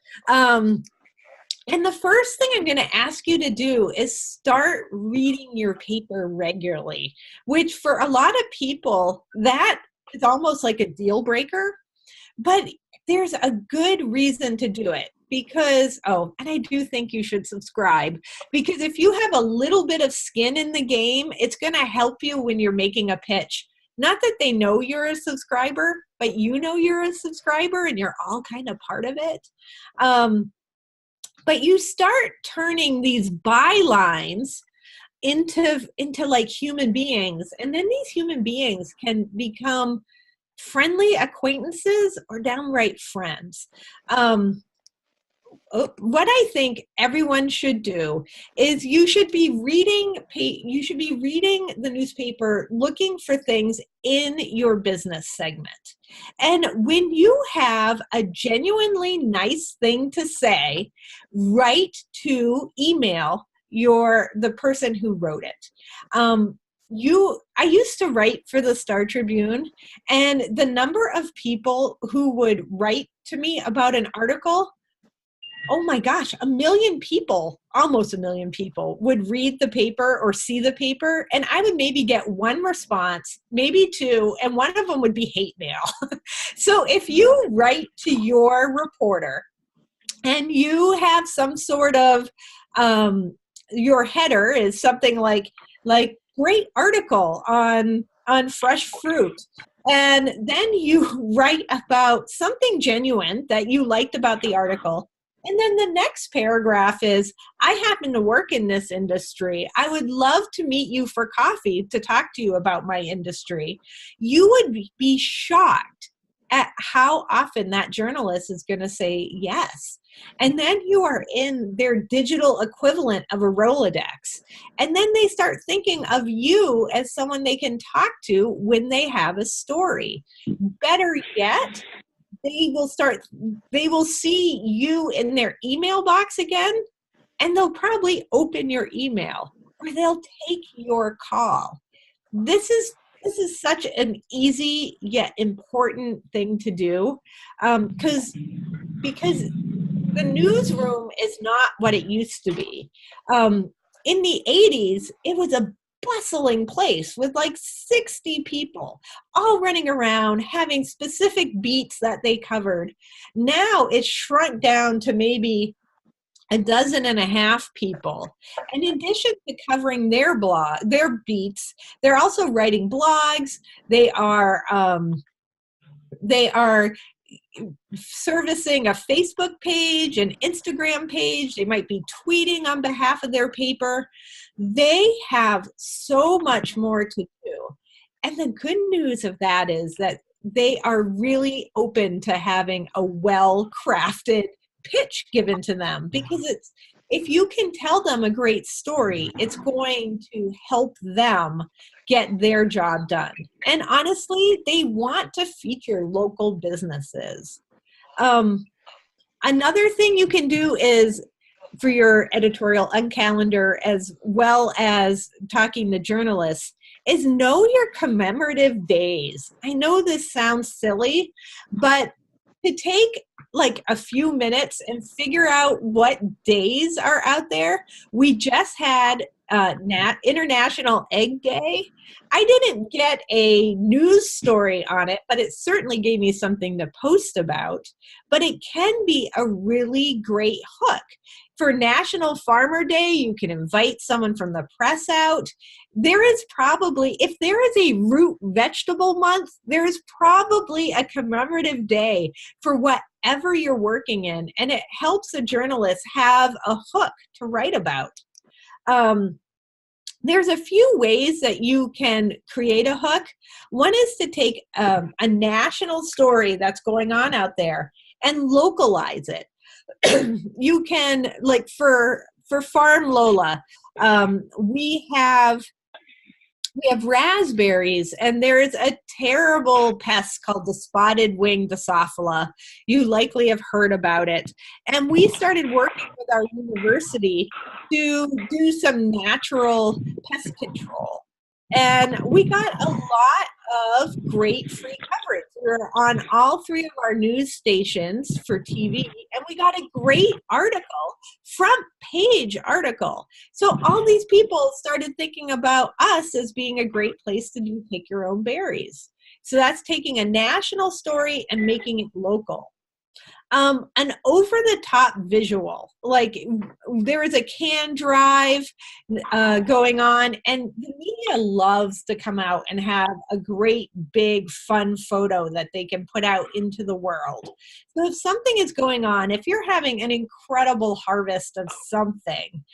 And the first thing I'm going to ask you to do is start reading your paper regularly, which for a lot of people, that is almost like a deal breaker. But there's a good reason to do it because, and I do think you should subscribe, because if you have a little bit of skin in the game, it's going to help you when you're making a pitch. Not that they know you're a subscriber, but you know you're a subscriber and you're all kind of part of it. But you start turning these bylines into like human beings. And then these human beings can become friendly acquaintances or downright friends. What I think everyone should do is you should be reading the newspaper, looking for things in your business segment. And when you have a genuinely nice thing to say, write to email the person who wrote it. I used to write for the Star Tribune, and the number of people who would write to me about an article, oh my gosh, 1 million people, almost 1 million people would read the paper or see the paper, and I would maybe get one response, maybe two, and one of them would be hate mail. So if you write to your reporter and you have some sort of, your header is something like great article on fresh fruit, and then you write about something genuine that you liked about the article. And then the next paragraph is, I happen to work in this industry. I would love to meet you for coffee to talk to you about my industry. You would be shocked at how often that journalist is going to say yes. And then you are in their digital equivalent of a Rolodex. And then they start thinking of you as someone they can talk to when they have a story. Better yet, they will see you in their email box again, and they'll probably open your email or they'll take your call. This is such an easy yet important thing to do, because the newsroom is not what it used to be. In the 80s, it was a bustling place with like 60 people all running around having specific beats that they covered. Now it's shrunk down to maybe 12.5 people. And in addition to covering their beats, they're also writing blogs. They are They are servicing a Facebook page, an Instagram page. They might be tweeting on behalf of their paper. They have so much more to do. And the good news of that is that they are really open to having a well-crafted pitch given to them, because if you can tell them a great story, it's going to help them get their job done. And honestly, they want to feature local businesses. Another thing you can do is, for your editorial uncalendar, as well as talking to journalists, is know your commemorative days. I know this sounds silly, but to take like a few minutes and figure out what days are out there. We just had International Egg Day. I didn't get a news story on it, but it certainly gave me something to post about. But it can be a really great hook. For National Farmer Day, you can invite someone from the press out. There is probably, if there is a root vegetable month, there is probably a commemorative day for whatever you're working in, and it helps a journalist have a hook to write about. There's a few ways that you can create a hook. One is to take a national story that's going on out there and localize it. You can, like for Farm Lola, we have raspberries, and there is a terrible pest called the spotted wing Drosophila. You likely have heard about it. And we started working with our university to do some natural pest control. And we got a lot of great free coverage. We were on all 3 of our news stations for TV, and we got a great article, front page article. So all these people started thinking about us as being a great place to do pick your own berries. So that's taking a national story and making it local. An over-the-top visual, like there is a can drive going on, and the media loves to come out and have a great, big, fun photo that they can put out into the world. So if something is going on, if you're having an incredible harvest of something,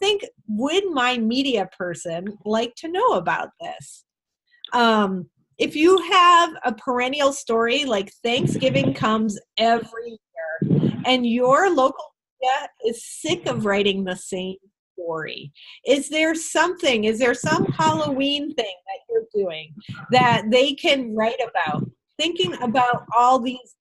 think, would my media person like to know about this? If you have a perennial story, like Thanksgiving comes every year, and your local media is sick of writing the same story, is there some Halloween thing that you're doing that they can write about? Thinking about all these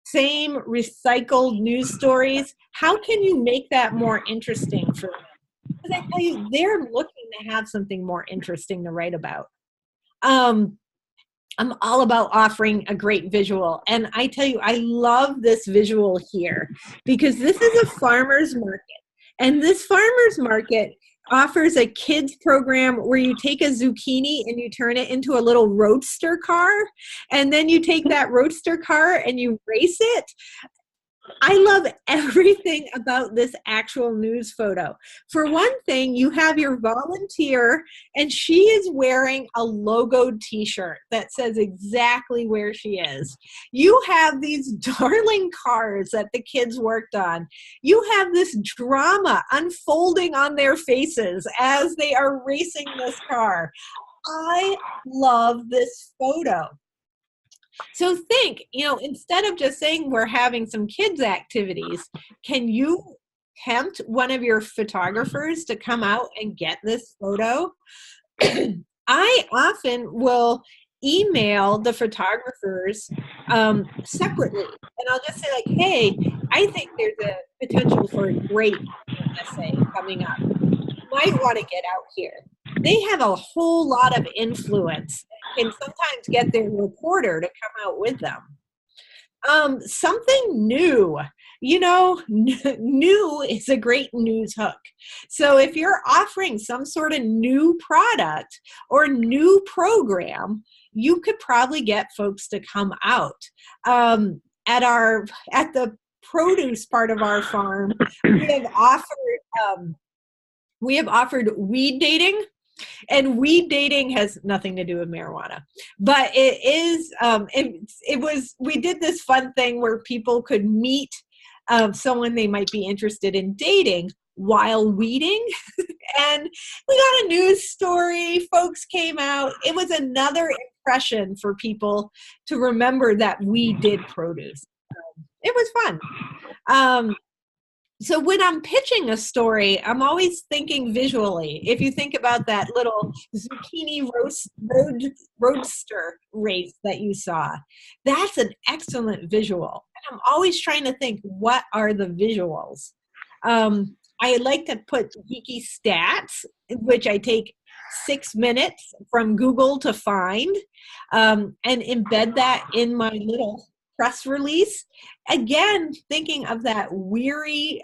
same recycled news stories, how can you make that more interesting for them? Because I tell you, they're looking to have something more interesting to write about. I'm all about offering a great visual. And I tell you, I love this visual here, because this is a farmer's market. And this farmer's market offers a kids program where you take a zucchini and you turn it into a little roadster car. And then you take that roadster car and you race it. I love everything about this actual news photo. For one thing, you have your volunteer, and she is wearing a logoed t-shirt that says exactly where she is. You have these darling cars that the kids worked on. You have this drama unfolding on their faces as they are racing this car. I love this photo. So think, instead of just saying we're having some kids activities, can you tempt one of your photographers to come out and get this photo? I often will email the photographers separately, and I'll just say like, hey, I think there's a potential for a great essay coming up. You might want to get out here. They have a whole lot of influence, and sometimes get their reporter to come out with them. Something new, new is a great news hook. So if you're offering some sort of new product or new program, you could probably get folks to come out. At the produce part of our farm, we have offered weed dating. And weed dating has nothing to do with marijuana, but it is, we did this fun thing where people could meet someone they might be interested in dating while weeding. And we got a news story, folks came out. It was another impression for people to remember that we did produce. It was fun. So when I'm pitching a story, I'm always thinking visually. If you think about that little zucchini roadster race that you saw, that's an excellent visual. And I'm always trying to think, what are the visuals? I like to put geeky stats, which I take 6 minutes from Google to find, and embed that in my little press release. Again, thinking of that weary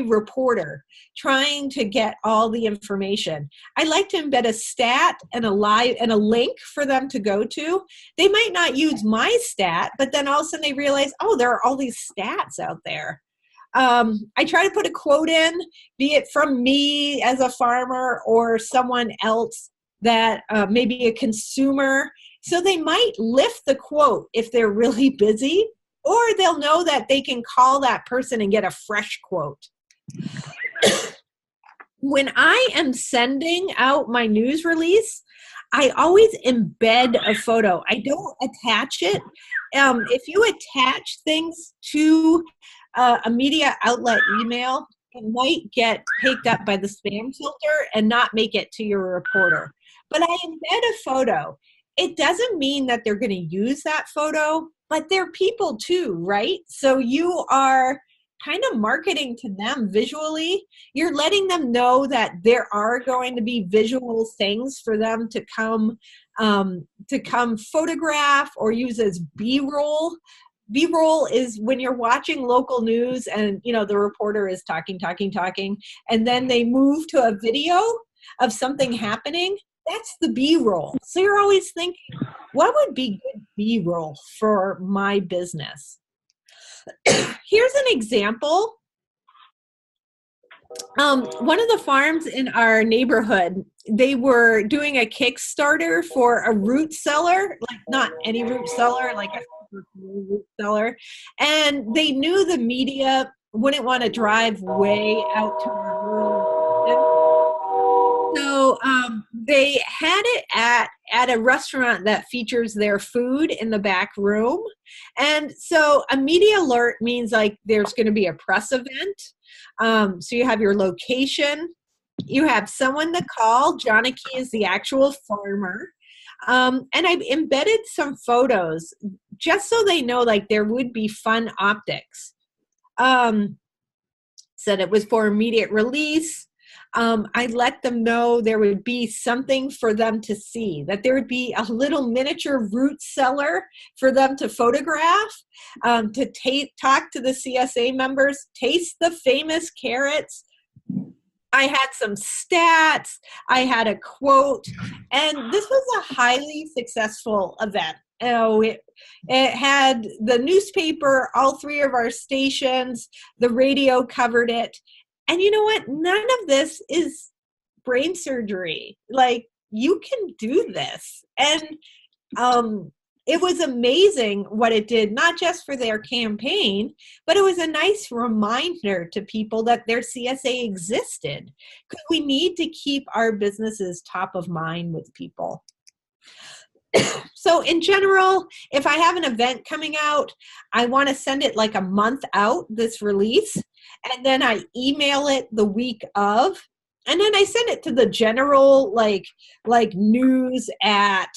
reporter trying to get all the information. I like to embed a stat and a link for them to go to. They might not use my stat, but then all of a sudden they realize, oh, there are all these stats out there. I try to put a quote in, be it from me as a farmer or someone else that maybe a consumer. So they might lift the quote if they're really busy, or they'll know that they can call that person and get a fresh quote. When I am sending out my news release, I always embed a photo. I don't attach it. If you attach things to a media outlet email, it might get picked up by the spam filter and not make it to your reporter. But I embed a photo. It doesn't mean that they're going to use that photo, but they're people too, right? So you are kind of marketing to them visually. You're letting them know that there are going to be visual things for them to come photograph or use as B-roll. B-roll is when you're watching local news and, you know, the reporter is talking, and then they move to a video of something happening. That's the B-roll. So you're always thinking, what would be good B-roll for my business? Here's an example. One of the farms in our neighborhood, they were doing a Kickstarter for a root cellar, like not any root cellar, like a root cellar. And they knew the media wouldn't want to drive way out to a rural region. So they had it at a restaurant that features their food in the back room. And so a media alert means like there's going to be a press event. So you have your location, you have someone to call. Johnny is the actual farmer. And I've embedded some photos just so they know like there would be fun optics. Said it was for immediate release. I let them know there would be something for them to see, that there would be a little miniature root cellar for them to photograph, to talk to the CSA members, taste the famous carrots. I had some stats, I had a quote, and this was a highly successful event. It had the newspaper, all 3 of our stations, the radio covered it. And you know what? None of this is brain surgery. Like, you can do this. And it was amazing what it did, not just for their campaign, but it was a nice reminder to people that their CSA existed. Because we need to keep our businesses top of mind with people. So in general, if I have an event coming out, I want to send it like a month out, this release, and then I email it the week of, and then I send it to the general like news at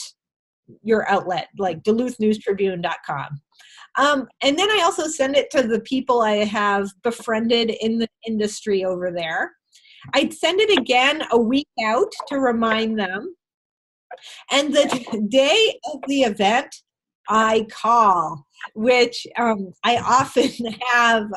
your outlet, like DuluthNewsTribune.com. And then I also send it to the people I have befriended in the industry over there. I'd send it again a week out to remind them. And the day of the event, I call, which I often have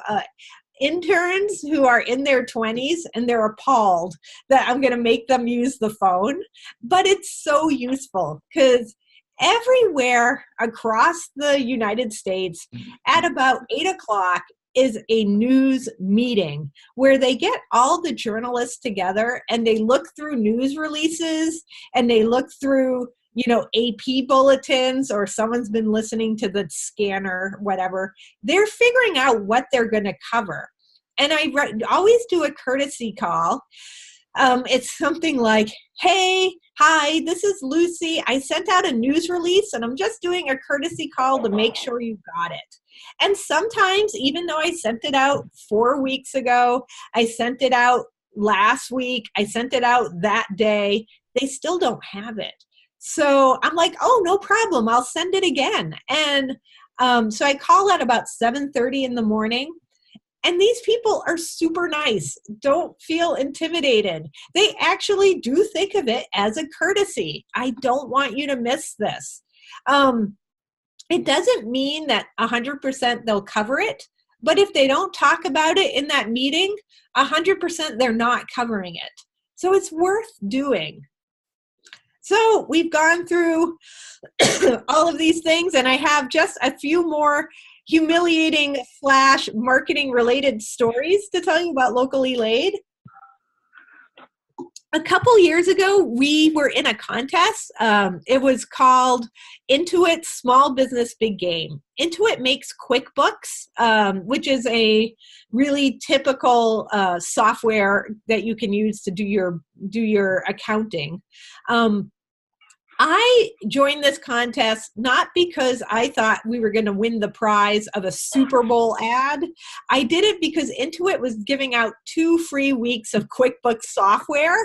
interns who are in their 20s and they're appalled that I'm going to make them use the phone. But it's so useful because everywhere across the United States at about 8 o'clock, is a news meeting where they get all the journalists together and they look through news releases and they look through, AP bulletins, or someone's been listening to the scanner, whatever. They're figuring out what they're going to cover. And I always do a courtesy call. It's something like, hey, hi, this is Lucie. I sent out a news release and I'm just doing a courtesy call to make sure you got it. And sometimes, even though I sent it out 4 weeks ago, I sent it out last week, I sent it out that day, they still don't have it. So I'm like, oh, no problem. I'll send it again. And so I call at about 7:30 in the morning. And these people are super nice. Don't feel intimidated. They actually do think of it as a courtesy. I don't want you to miss this. It doesn't mean that 100% they'll cover it, but if they don't talk about it in that meeting, 100% they're not covering it. So it's worth doing. So we've gone through all of these things, and I have just a few more humiliating / marketing related stories to tell you about Locally Laid. A couple years ago, we were in a contest. It was called Intuit Small Business Big Game. Intuit makes QuickBooks, which is a really typical software that you can use to do your accounting. I joined this contest not because I thought we were going to win the prize of a Super Bowl ad. I did it because Intuit was giving out 2 free weeks of QuickBooks software,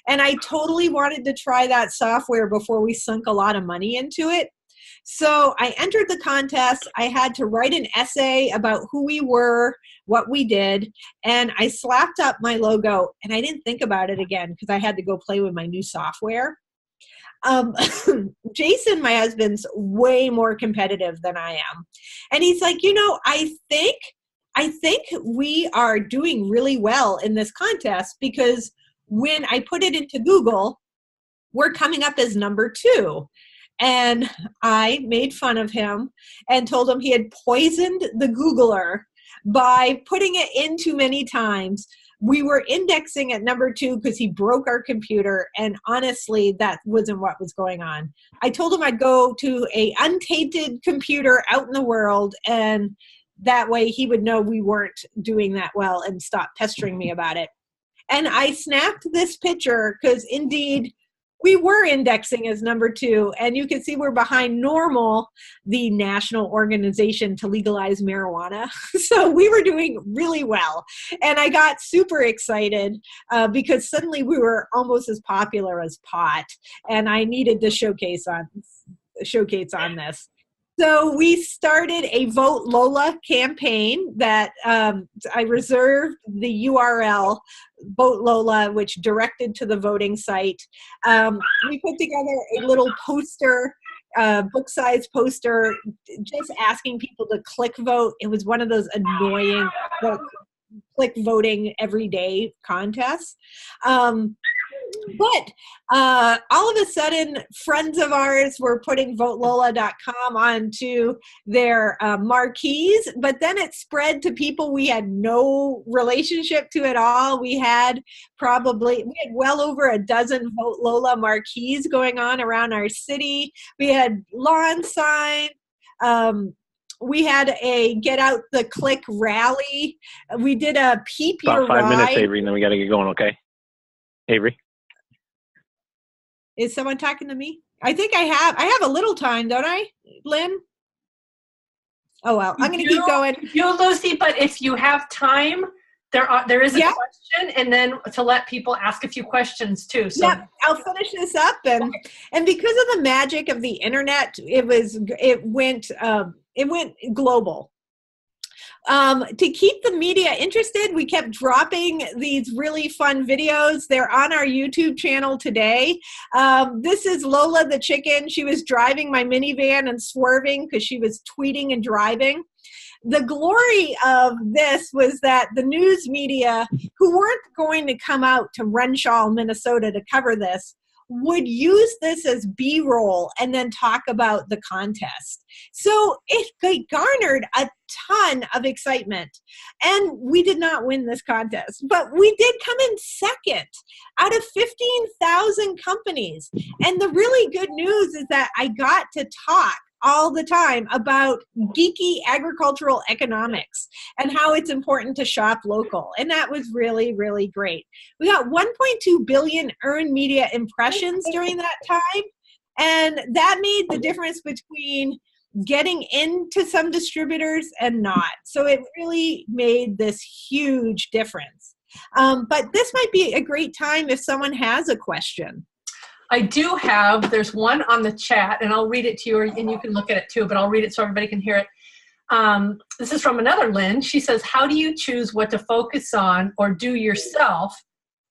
and I totally wanted to try that software before we sunk a lot of money into it. So I entered the contest. I had to write an essay about who we were, what we did, and I slapped up my logo, and I didn't think about it again because I had to go play with my new software. Jason, my husband's way more competitive than I am. And he's like, I think we are doing really well in this contest because when I put it into Google, we're coming up as number 2. And I made fun of him and told him he had poisoned the Googler by putting it in too many times. We were indexing at number 2 because he broke our computer, and honestly, that wasn't what was going on. I told him I'd go to a untainted computer out in the world, and that way he would know we weren't doing that well and stop pestering me about it. And I snapped this picture because indeed we were indexing as number 2, and you can see we're behind NORML, the national organization to legalize marijuana. So we were doing really well. And I got super excited because suddenly we were almost as popular as pot, and I needed to showcase on this. So we started a Vote Lola campaign that I reserved the URL, Vote Lola, which directed to the voting site. We put together a little poster, book-size poster, just asking people to click vote. It was one of those annoying click voting every day contests. But all of a sudden, friends of ours were putting VoteLola.com onto their marquees, but then it spread to people we had no relationship to at all. We had well over a dozen Vote Lola marquees going on around our city. We had lawn signs. We had a Get Out the Click rally. We did a Peep Your About 5 Ride. minutes, Avery, and then we got to get going, okay? Avery? Is someone talking to me? I think I have a little time, don't I, Lynn? Oh, well, I'm going to keep going. You, Lucie, but if you have time, there is a question, and then to let people ask a few questions too. So yeah, I'll finish this up, and because of the magic of the internet, it went global. To keep the media interested, we kept dropping these really fun videos. They're on our YouTube channel today. This is Lola the chicken. She was driving my minivan and swerving because she was tweeting and driving. The glory of this was that the news media, who weren't going to come out to Renshaw, Minnesota to cover this, would use this as B-roll and then talk about the contest. So it garnered a ton of excitement. And we did not win this contest, but we did come in second out of 15,000 companies. And the really good news is that I got to talk all the time about geeky agricultural economics and how it's important to shop local. And that was really, really great. We got 1.2 billion earned media impressions during that time. And that made the difference between getting into some distributors and not. So it really made this huge difference. But this might be a great time if someone has a question. I do there's one on the chat, and I'll read it to you, and you can look at it too, but I'll read it so everybody can hear it. This is from another Lynn. She says, how do you choose what to focus on or do yourself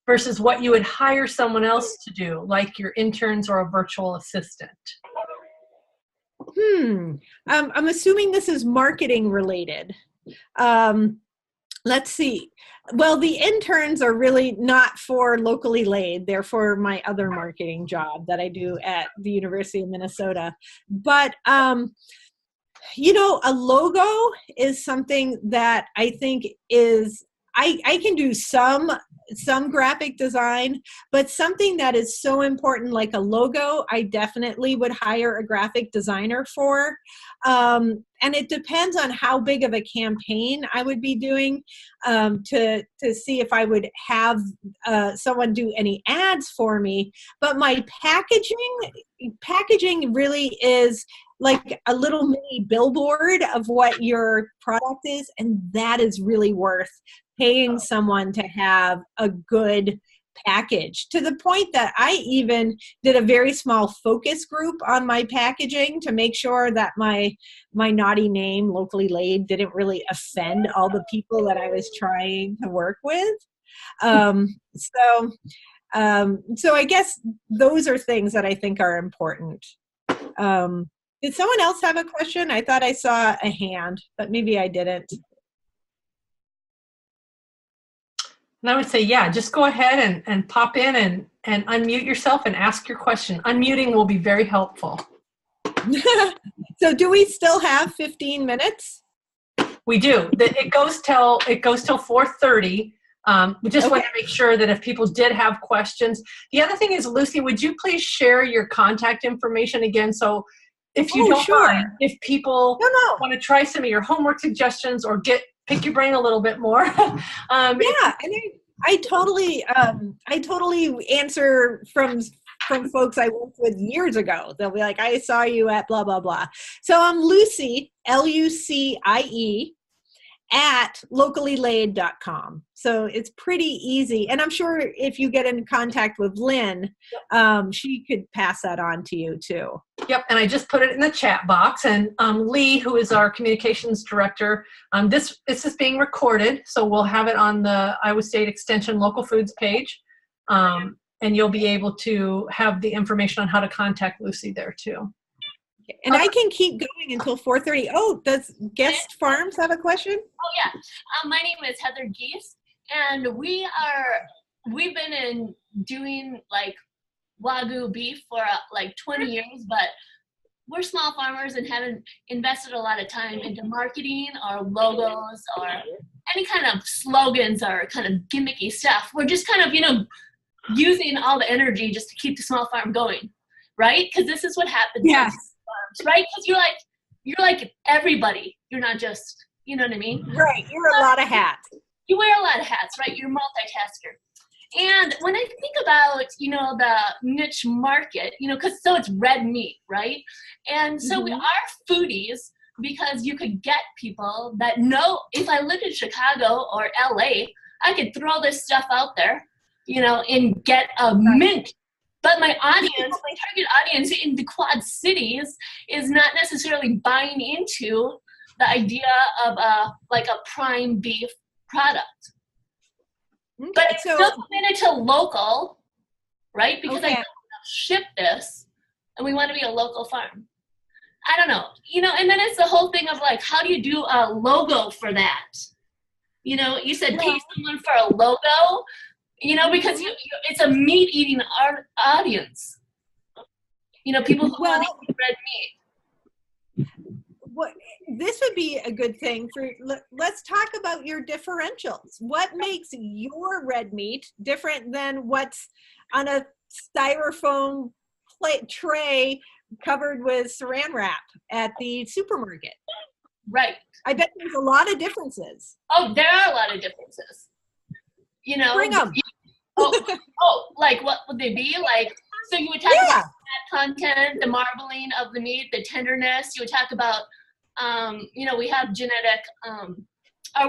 versus what you would hire someone else to do, like your interns or a virtual assistant? I'm assuming this is marketing related. Let's see. Well, the interns are really not for Locally Laid. They're for my other marketing job that I do at the University of Minnesota. But, you know, a logo is something that I think is, I can do some graphic design, but something that is so important like a logo, I definitely would hire a graphic designer for. And it depends on how big of a campaign I would be doing to see if I would have someone do any ads for me. But my packaging really is like a little mini billboard of what your product is, and that is really worth paying someone to have a good package, to the point that I even did a very small focus group on my packaging to make sure that my naughty name, Locally Laid, didn't really offend all the people that I was trying to work with. So I guess those are things that I think are important. Did someone else have a question? I thought I saw a hand, but maybe I didn't. And I would say, yeah, just go ahead and pop in and unmute yourself and ask your question. Unmuting will be very helpful. So do we still have 15 minutes? We do. It goes till 4:30. We just want to make sure that if people did have questions. The other thing is, Lucie, would you please share your contact information again? So if you don't mind, if people want to try some of your homework suggestions or pick your brain a little bit more. And I totally answer from folks I worked with years ago. They'll be like, I saw you at blah, blah, blah. So I'm Lucie, Lucie, at locallylaid.com. So it's pretty easy. And I'm sure if you get in contact with Lynn, she could pass that on to you too. Yep, and I just put it in the chat box. And Lee, who is our communications director, this is being recorded, so we'll have it on the Iowa State Extension Local Foods page. And you'll be able to have the information on how to contact Lucie there too. And I can keep going until 4:30. Oh, does Guest Farms have a question? Oh yeah, my name is Heather Geese, and we've been doing like Wagyu beef for like 20 years, but we're small farmers and haven't invested a lot of time into marketing or logos or any kind of slogans or kind of gimmicky stuff. We're just kind of, using all the energy just to keep the small farm going, right? Because this is what happens. Yes. Right? Because you're like everybody. You're not just, you know what I mean? Right. You're a lot of hats. You wear a lot of hats, right? You're a multitasker. And when I think about, the niche market, so it's red meat, right? And so we are foodies because you could get people that know if I lived in Chicago or LA, I could throw this stuff out there, and get a mint. But my target audience in the Quad Cities is not necessarily buying into the idea of a prime beef product. Okay, but it's still committed to local, right? Because I ship this, and we want to be a local farm. I don't know, and then it's the whole thing of how do you do a logo for that? You said pay someone for a logo. Because it's a meat-eating audience. People who want to eat red meat. What this would be a good thing for. Let's talk about your differentials. What makes your red meat different than what's on a styrofoam tray covered with saran wrap at the supermarket? Right. I bet there's a lot of differences. Oh, there are a lot of differences. Bring them. Like what would they be? Like, so you would talk about fat content, the marbling of the meat, the tenderness. You would talk about, we have genetic, our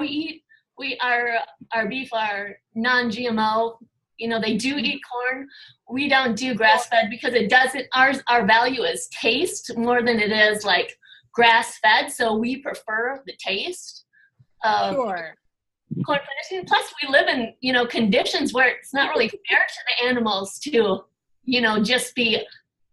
beef are non-GMO. They do eat corn. We don't do grass-fed because it doesn't, our value is taste more than it is like grass-fed. So we prefer the taste of corn conditioning. Plus we live in, conditions where it's not really fair to the animals to, just be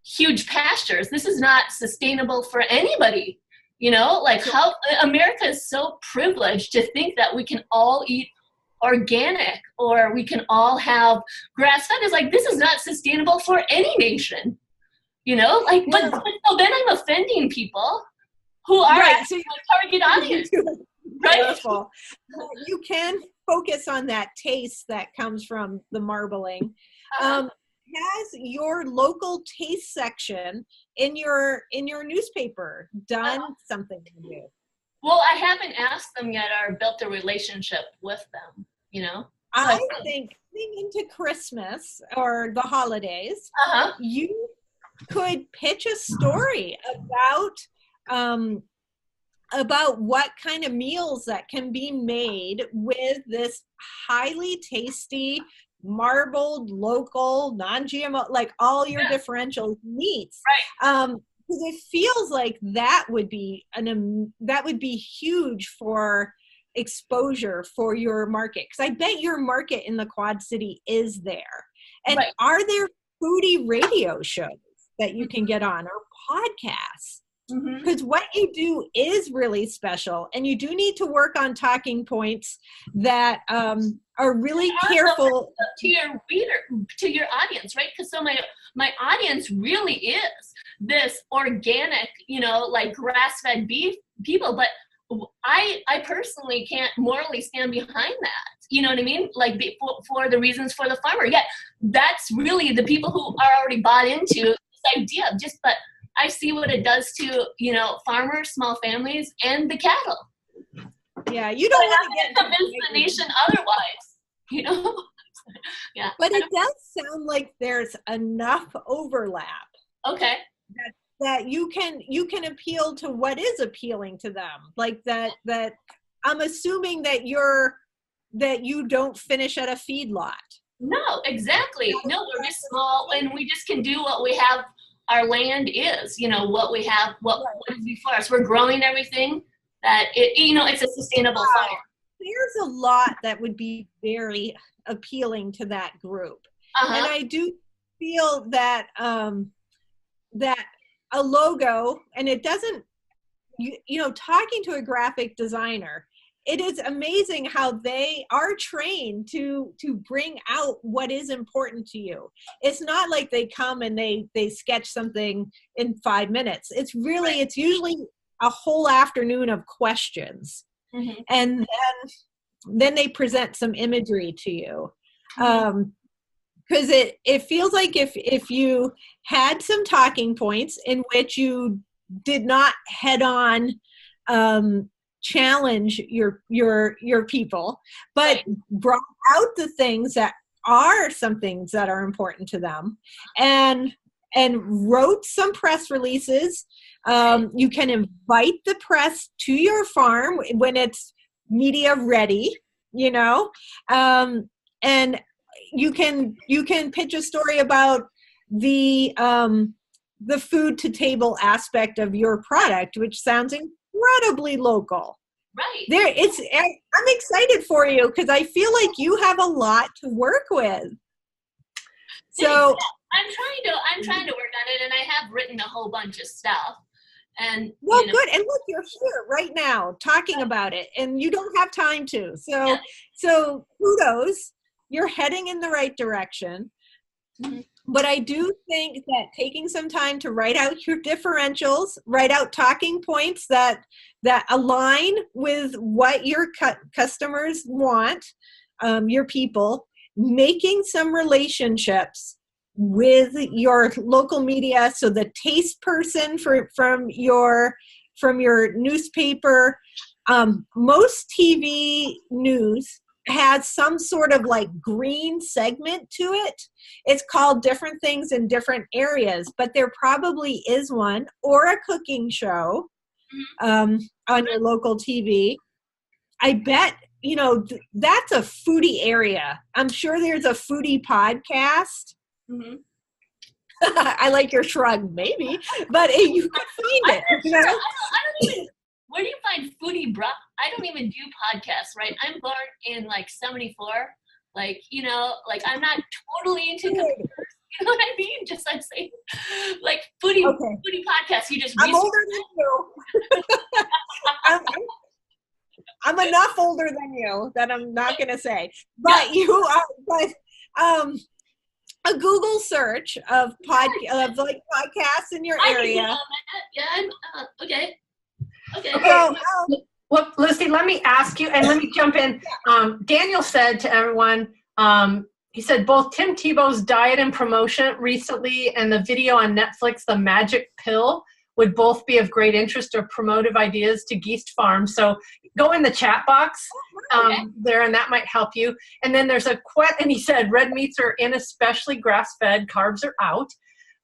huge pastures. This is not sustainable for anybody, how America is so privileged to think that we can all eat organic or we can all have grass-fed. Is like, this is not sustainable for any nation, but so then I'm offending people who are So my target audience. Right? You can focus on that taste that comes from the marbling. Has your local taste section in your newspaper done something to you? Well, I haven't asked them yet or built a relationship with them, I think coming into Christmas or the holidays, you could pitch a story about what kind of meals that can be made with this highly tasty, marbled, local, non-GMO, like all your differential meats. Right. Because it feels like that would be huge for exposure for your market. Because I bet your market in the Quad City is there. And are there foodie radio shows that you can get on or podcasts? Because what you do is really special, and you do need to work on talking points that are really careful to your reader, to your audience, right? Because so my audience really is this organic, like grass-fed beef people, but I personally can't morally stand behind that. You know what I mean? Like for the reasons for the farmer. Yeah, that's really the people who are already bought into this idea. But I see what it does to, farmers, small families, and the cattle. Yeah, you don't want to get convince the nation otherwise, Yeah. But it does sound like there's enough overlap. Okay. That you can appeal to what is appealing to them. Like that I'm assuming that you don't finish at a feedlot. No, exactly. No, we're just small, and we just can do what we have. Our land is, what we have, what is before us. We're growing everything that it's a sustainable farm. There's a lot that would be very appealing to that group, and I do feel that that a logo, and it doesn't, talking to a graphic designer, it is amazing how they are trained to bring out what is important to you. It's not like they come and they sketch something in 5 minutes. It's usually a whole afternoon of questions. And then they present some imagery to you. Because it feels like if you had some talking points in which you did not head on challenge your people, but brought out the things that are some things that are important to them, and wrote some press releases. You can invite the press to your farm when it's media ready, and you can pitch a story about the food to table aspect of your product, which sounds incredibly local. Right. I'm excited for you because I feel like you have a lot to work with. So I'm trying to work on it, and I have written a whole bunch of stuff. And good. And look, you're here right now talking about it, and you don't have time to. So kudos. you're heading in the right direction. Mhm. But I do think that taking some time to write out your differentials, write out talking points that align with what your customers want, your people, making some relationships with your local media. So the taste person from your newspaper, most TV news has some sort of like green segment to it. It's called different things in different areas, but there probably is one, or a cooking show on your local TV. I bet, that's a foodie area. I'm sure there's a foodie podcast. Mm-hmm. I like your shrug, maybe, but you could find it. Sure. I don't even. Where do you find foodie I don't even do podcasts, right? I'm born in like 74. Like, I'm not totally into computers. You know what I mean? Just I'm saying, like foodie podcasts. You just. I'm older than you. I'm enough older than you that I'm not going to say, but you are. But a Google search of podcasts in your area. Yeah, I'm okay. Okay. Well, Lucie, let me ask you, and let me jump in. Daniel said to everyone, he said both Tim Tebow's diet and promotion recently and the video on Netflix, The Magic Pill, would both be of great interest or promotive ideas to Geest Farm. So go in the chat box there, and that might help you. And then there's and he said red meats are in, especially grass-fed, carbs are out.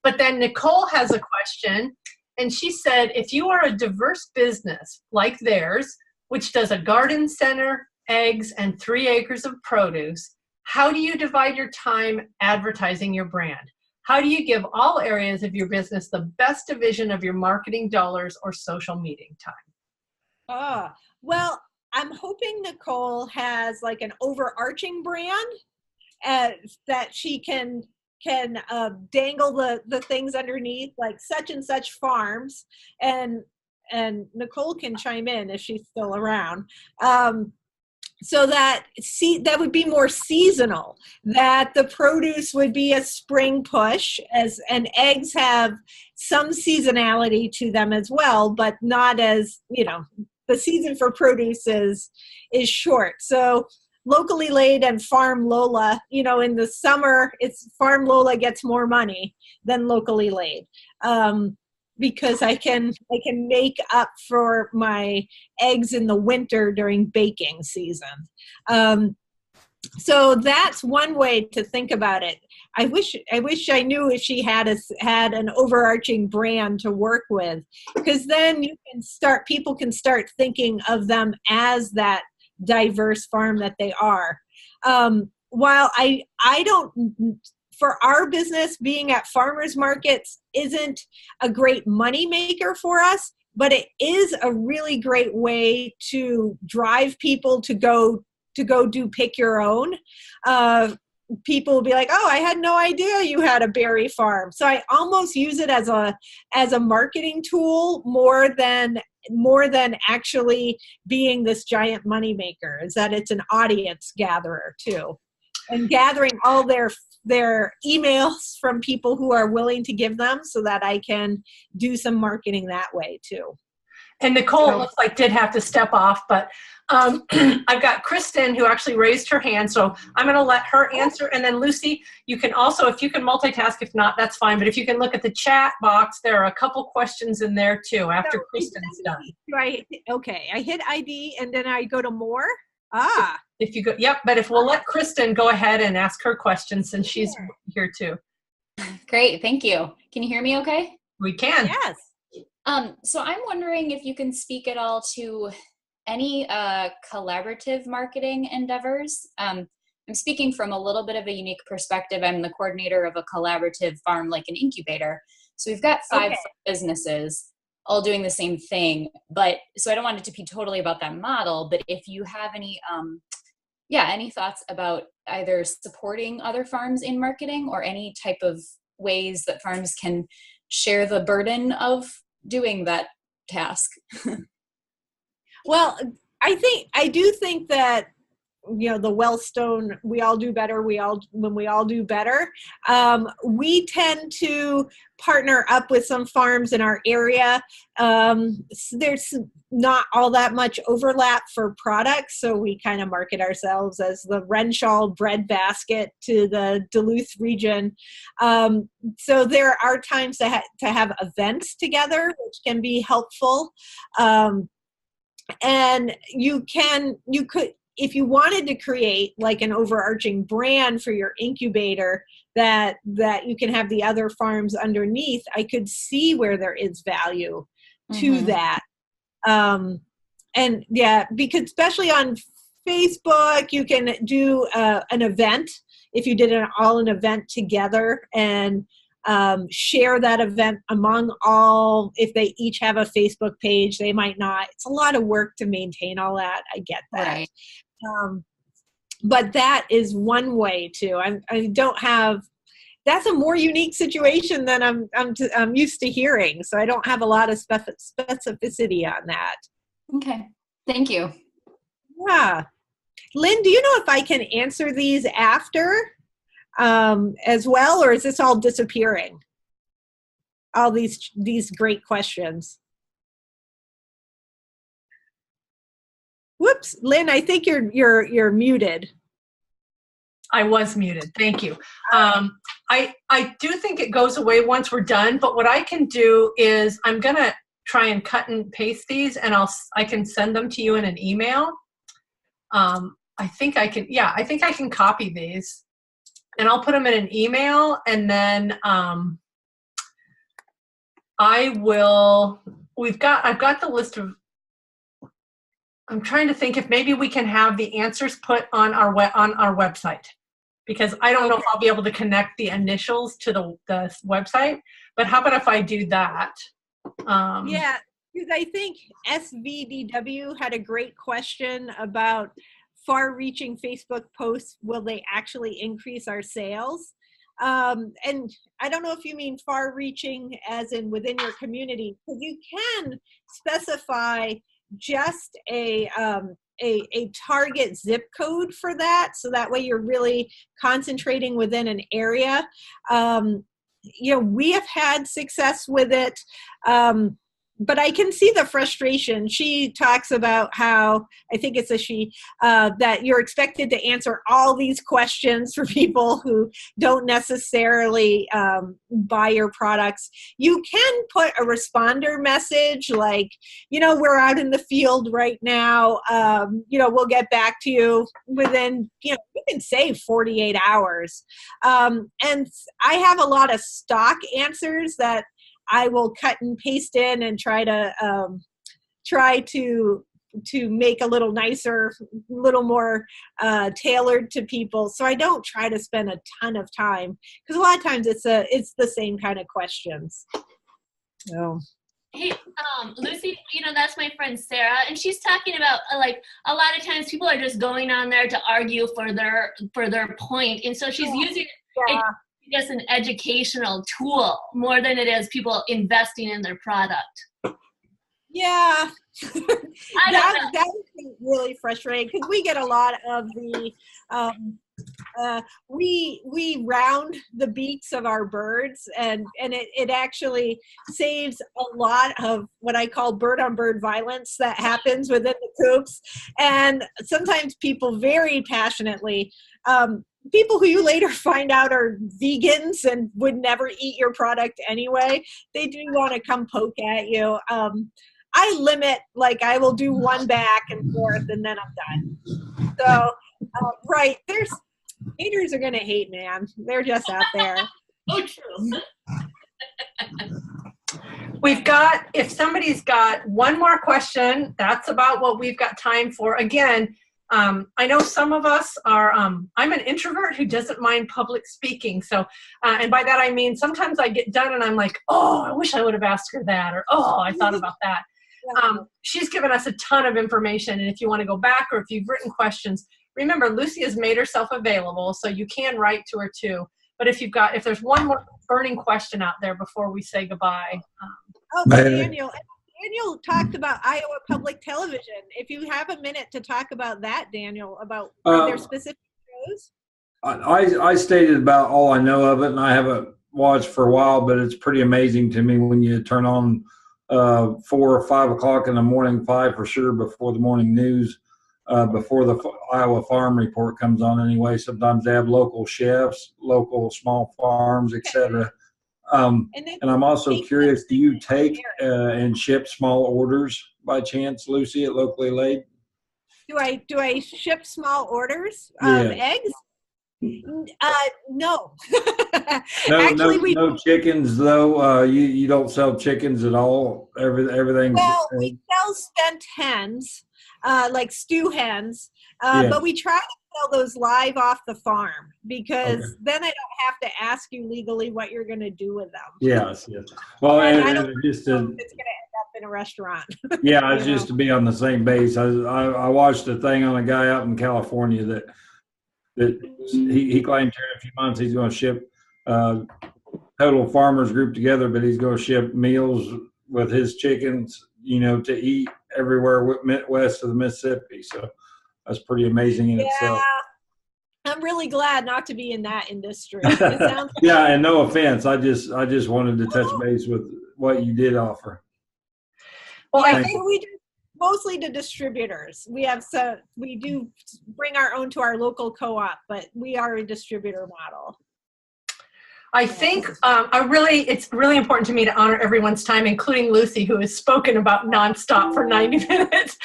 But then Nicole has a question. And she said, if you are a diverse business like theirs, which does a garden center, eggs, and 3 acres of produce, how do you divide your time advertising your brand? How do you give all areas of your business the best division of your marketing dollars or social media time? Well, I'm hoping Nicole has like an overarching brand that she can dangle the things underneath, like such and such farms, and Nicole can chime in if she's still around, so that would be more seasonal, that the produce would be a spring push, and eggs have some seasonality to them as well, but not as, the season for produce is short. So locally laid and Farm Lola, in the summer, it's Farm Lola gets more money than locally laid, because I can make up for my eggs in the winter during baking season. So that's one way to think about it. I wish I knew if she had an overarching brand to work with, because then people can start thinking of them as that diverse farm that they are. While I don't, for our business, being at farmers markets isn't a great money maker for us, but it is a really great way to drive people to go do pick your own. People will be like, oh, I had no idea you had a berry farm. So I almost use it as a marketing tool more than actually being this giant money maker, is that it's an audience gatherer too, and gathering all their emails from people who are willing to give them, so that I can do some marketing that way too. And Nicole, it looks like, did have to step off, but I've got Kristen who actually raised her hand, so I'm going to let her answer. And then Lucie, you can also, if you can multitask, if not, that's fine. But if you can look at the chat box, there are a couple questions in there too after Kristen's done. Right. Okay. I hit ID and then I go to more. If you go, yep. But if we'll let Kristen go ahead and ask her question, since she's here too. Great. Thank you. Can you hear me okay? We can. Yes. So I'm wondering if you can speak at all to any collaborative marketing endeavors. I'm speaking from a little bit of a unique perspective. I'm the coordinator of a collaborative farm, like an incubator. So we've got 5 businesses all doing the same thing. But so I don't want it to be totally about that model, but if you have any, any thoughts about either supporting other farms in marketing or any type of ways that farms can share the burden of doing that task. Well, I do think that the Wellstone, we all do better, when we all do better. We tend to partner up with some farms in our area. There's not all that much overlap for products, so we kind of market ourselves as the Renshaw bread basket to the Duluth region. So there are times to have events together, which can be helpful. And you could, if you wanted to create like an overarching brand for your incubator that you can have the other farms underneath, I could see where there is value to that. And yeah, because especially on Facebook, you can do an event. If you did an event together and share that event among all, if they each have a Facebook page, they might not. It's a lot of work to maintain all that. I get that. Right. But that is one way too. I don't have, that's a more unique situation than I'm used to hearing. So I don't have a lot of specificity on that. Okay. Thank you. Yeah. Lynn, do you know if I can answer these after as well, or is this all disappearing? All these great questions. Whoops, Lynn, I think you're muted. I was muted. Thank you. I do think it goes away once we're done, but what I can do is I'm going to try and cut and paste these, and I can send them to you in an email. I think I can copy these, and I'll put them in an email, and then I've got the list of, I'm trying to think if maybe we can have the answers put on our website, because I don't know if I'll be able to connect the initials to the website, but how about if I do that? Yeah, because I think SVDW had a great question about far-reaching Facebook posts. Will they actually increase our sales? And I don't know if you mean far-reaching as in within your community, because you can specify just a target zip code for that, so that way you're really concentrating within an area. We have had success with it, but I can see the frustration. She talks about how, I think it's a she, that you're expected to answer all these questions for people who don't necessarily buy your products. You can put a responder message like, we're out in the field right now. We'll get back to you within, you can say 48 hours. And I have a lot of stock answers that I will cut and paste in and try to make a little nicer, a little more tailored to people. So I don't try to spend a ton of time, because a lot of times it's the same kind of questions. So. Hey, Lucy, that's my friend Sarah, and she's talking about like a lot of times people are just going on there to argue for their point, and so she's using it as an educational tool more than it is people investing in their product. Yeah, that is really frustrating, because we get a lot of the we round the beaks of our birds, and it actually saves a lot of what I call bird-on-bird violence that happens within the coops. And sometimes people very passionately, people who you later find out are vegans and would never eat your product anyway, they do want to come poke at you. I limit, like I will do one back and forth and then I'm done. So, right, haters are going to hate, man. They're just out there. Oh, true. If somebody's got one more question, that's about what we've got time for. Again, I know some of us are, I'm an introvert who doesn't mind public speaking. So, and by that I mean, sometimes I get done and I'm like, oh, I wish I would have asked her that, or, oh, I thought about that. She's given us a ton of information. And if you want to go back, or if you've written questions, remember, Lucie has made herself available, so you can write to her too. But if there's one more burning question out there before we say goodbye. Daniel, Daniel talked about Iowa Public Television. If you have a minute to talk about that, Daniel, about are there specific shows? I stated about all I know of it, and I haven't watched for a while, but it's pretty amazing to me when you turn on 4 or 5 o'clock in the morning, 5 for sure, before the morning news, before the Iowa Farm Report comes on anyway. Sometimes they have local chefs, local small farms, etc. And I'm also curious, do you take and ship small orders by chance, Lucie, at Locally Laid? Do I ship small orders of eggs? No. Actually, no chickens though. You don't sell chickens at all. Everything's we sell spent hens, like stew hens, but we try to sell those live off the farm because then I don't have to ask you legally what you're going to do with them. Yes. Well, and I don't just know if it's going to end up in a restaurant. Yeah, it's just to be on the same base. I watched a thing on a guy out in California that he claimed here in a few months he's going to ship total farmers group together, but he's going to ship meals with his chickens, to eat everywhere west of the Mississippi. So that's pretty amazing in itself. I'm really glad not to be in that industry. It sounds yeah, and no offense. I just wanted to touch base with what you did offer. Well, I think we do mostly to distributors. We do bring our own to our local co-op, but we are a distributor model. I think it's really important to me to honor everyone's time, including Lucie, who has spoken about nonstop for 90 minutes.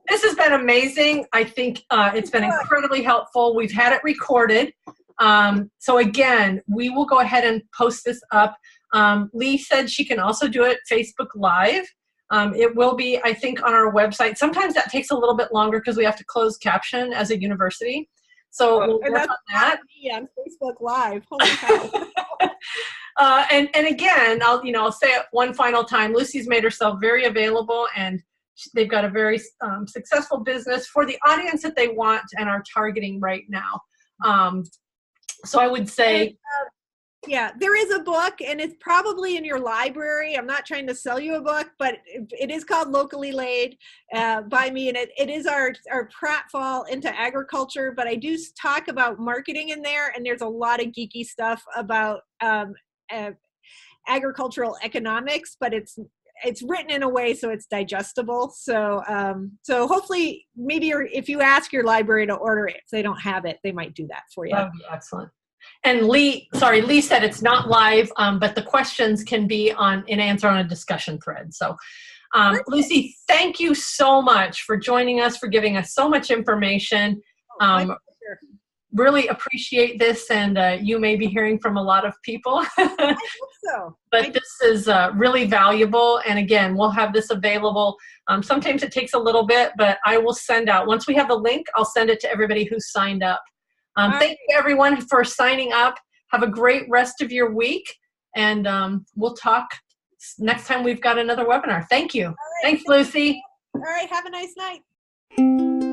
This has been amazing. I think it's been incredibly helpful. We've had it recorded. So again, we will go ahead and post this up. Lee said she can also do it Facebook Live. It will be, I think, on our website. Sometimes that takes a little bit longer because we have to close caption as a university. So we'll work on that. On Facebook Live. Holy cow. And again, I'll say it one final time. Lucie's made herself very available, and they've got a very successful business for the audience that they want and are targeting right now. So I would say. Yeah, there is a book, and it's probably in your library. I'm not trying to sell you a book, but it is called Locally Laid by me, and it is our pratfall into agriculture, but I do talk about marketing in there, and there's a lot of geeky stuff about agricultural economics, but it's written in a way so it's digestible. So hopefully, maybe if you ask your library to order it, if they don't have it, they might do that for you. That would be excellent. And Lee said it's not live, but the questions can be in answer on a discussion thread. So, Lucie, thank you so much for joining us, for giving us so much information. Really appreciate this, and you may be hearing from a lot of people. I hope so. But this is really valuable, and again, we'll have this available. Sometimes it takes a little bit, but I will send out, once we have the link, I'll send it to everybody who's signed up. Thank you, everyone, for signing up. Have a great rest of your week, and we'll talk next time we've got another webinar. Thank you. All right. Thanks, Lucie. All right. Have a nice night.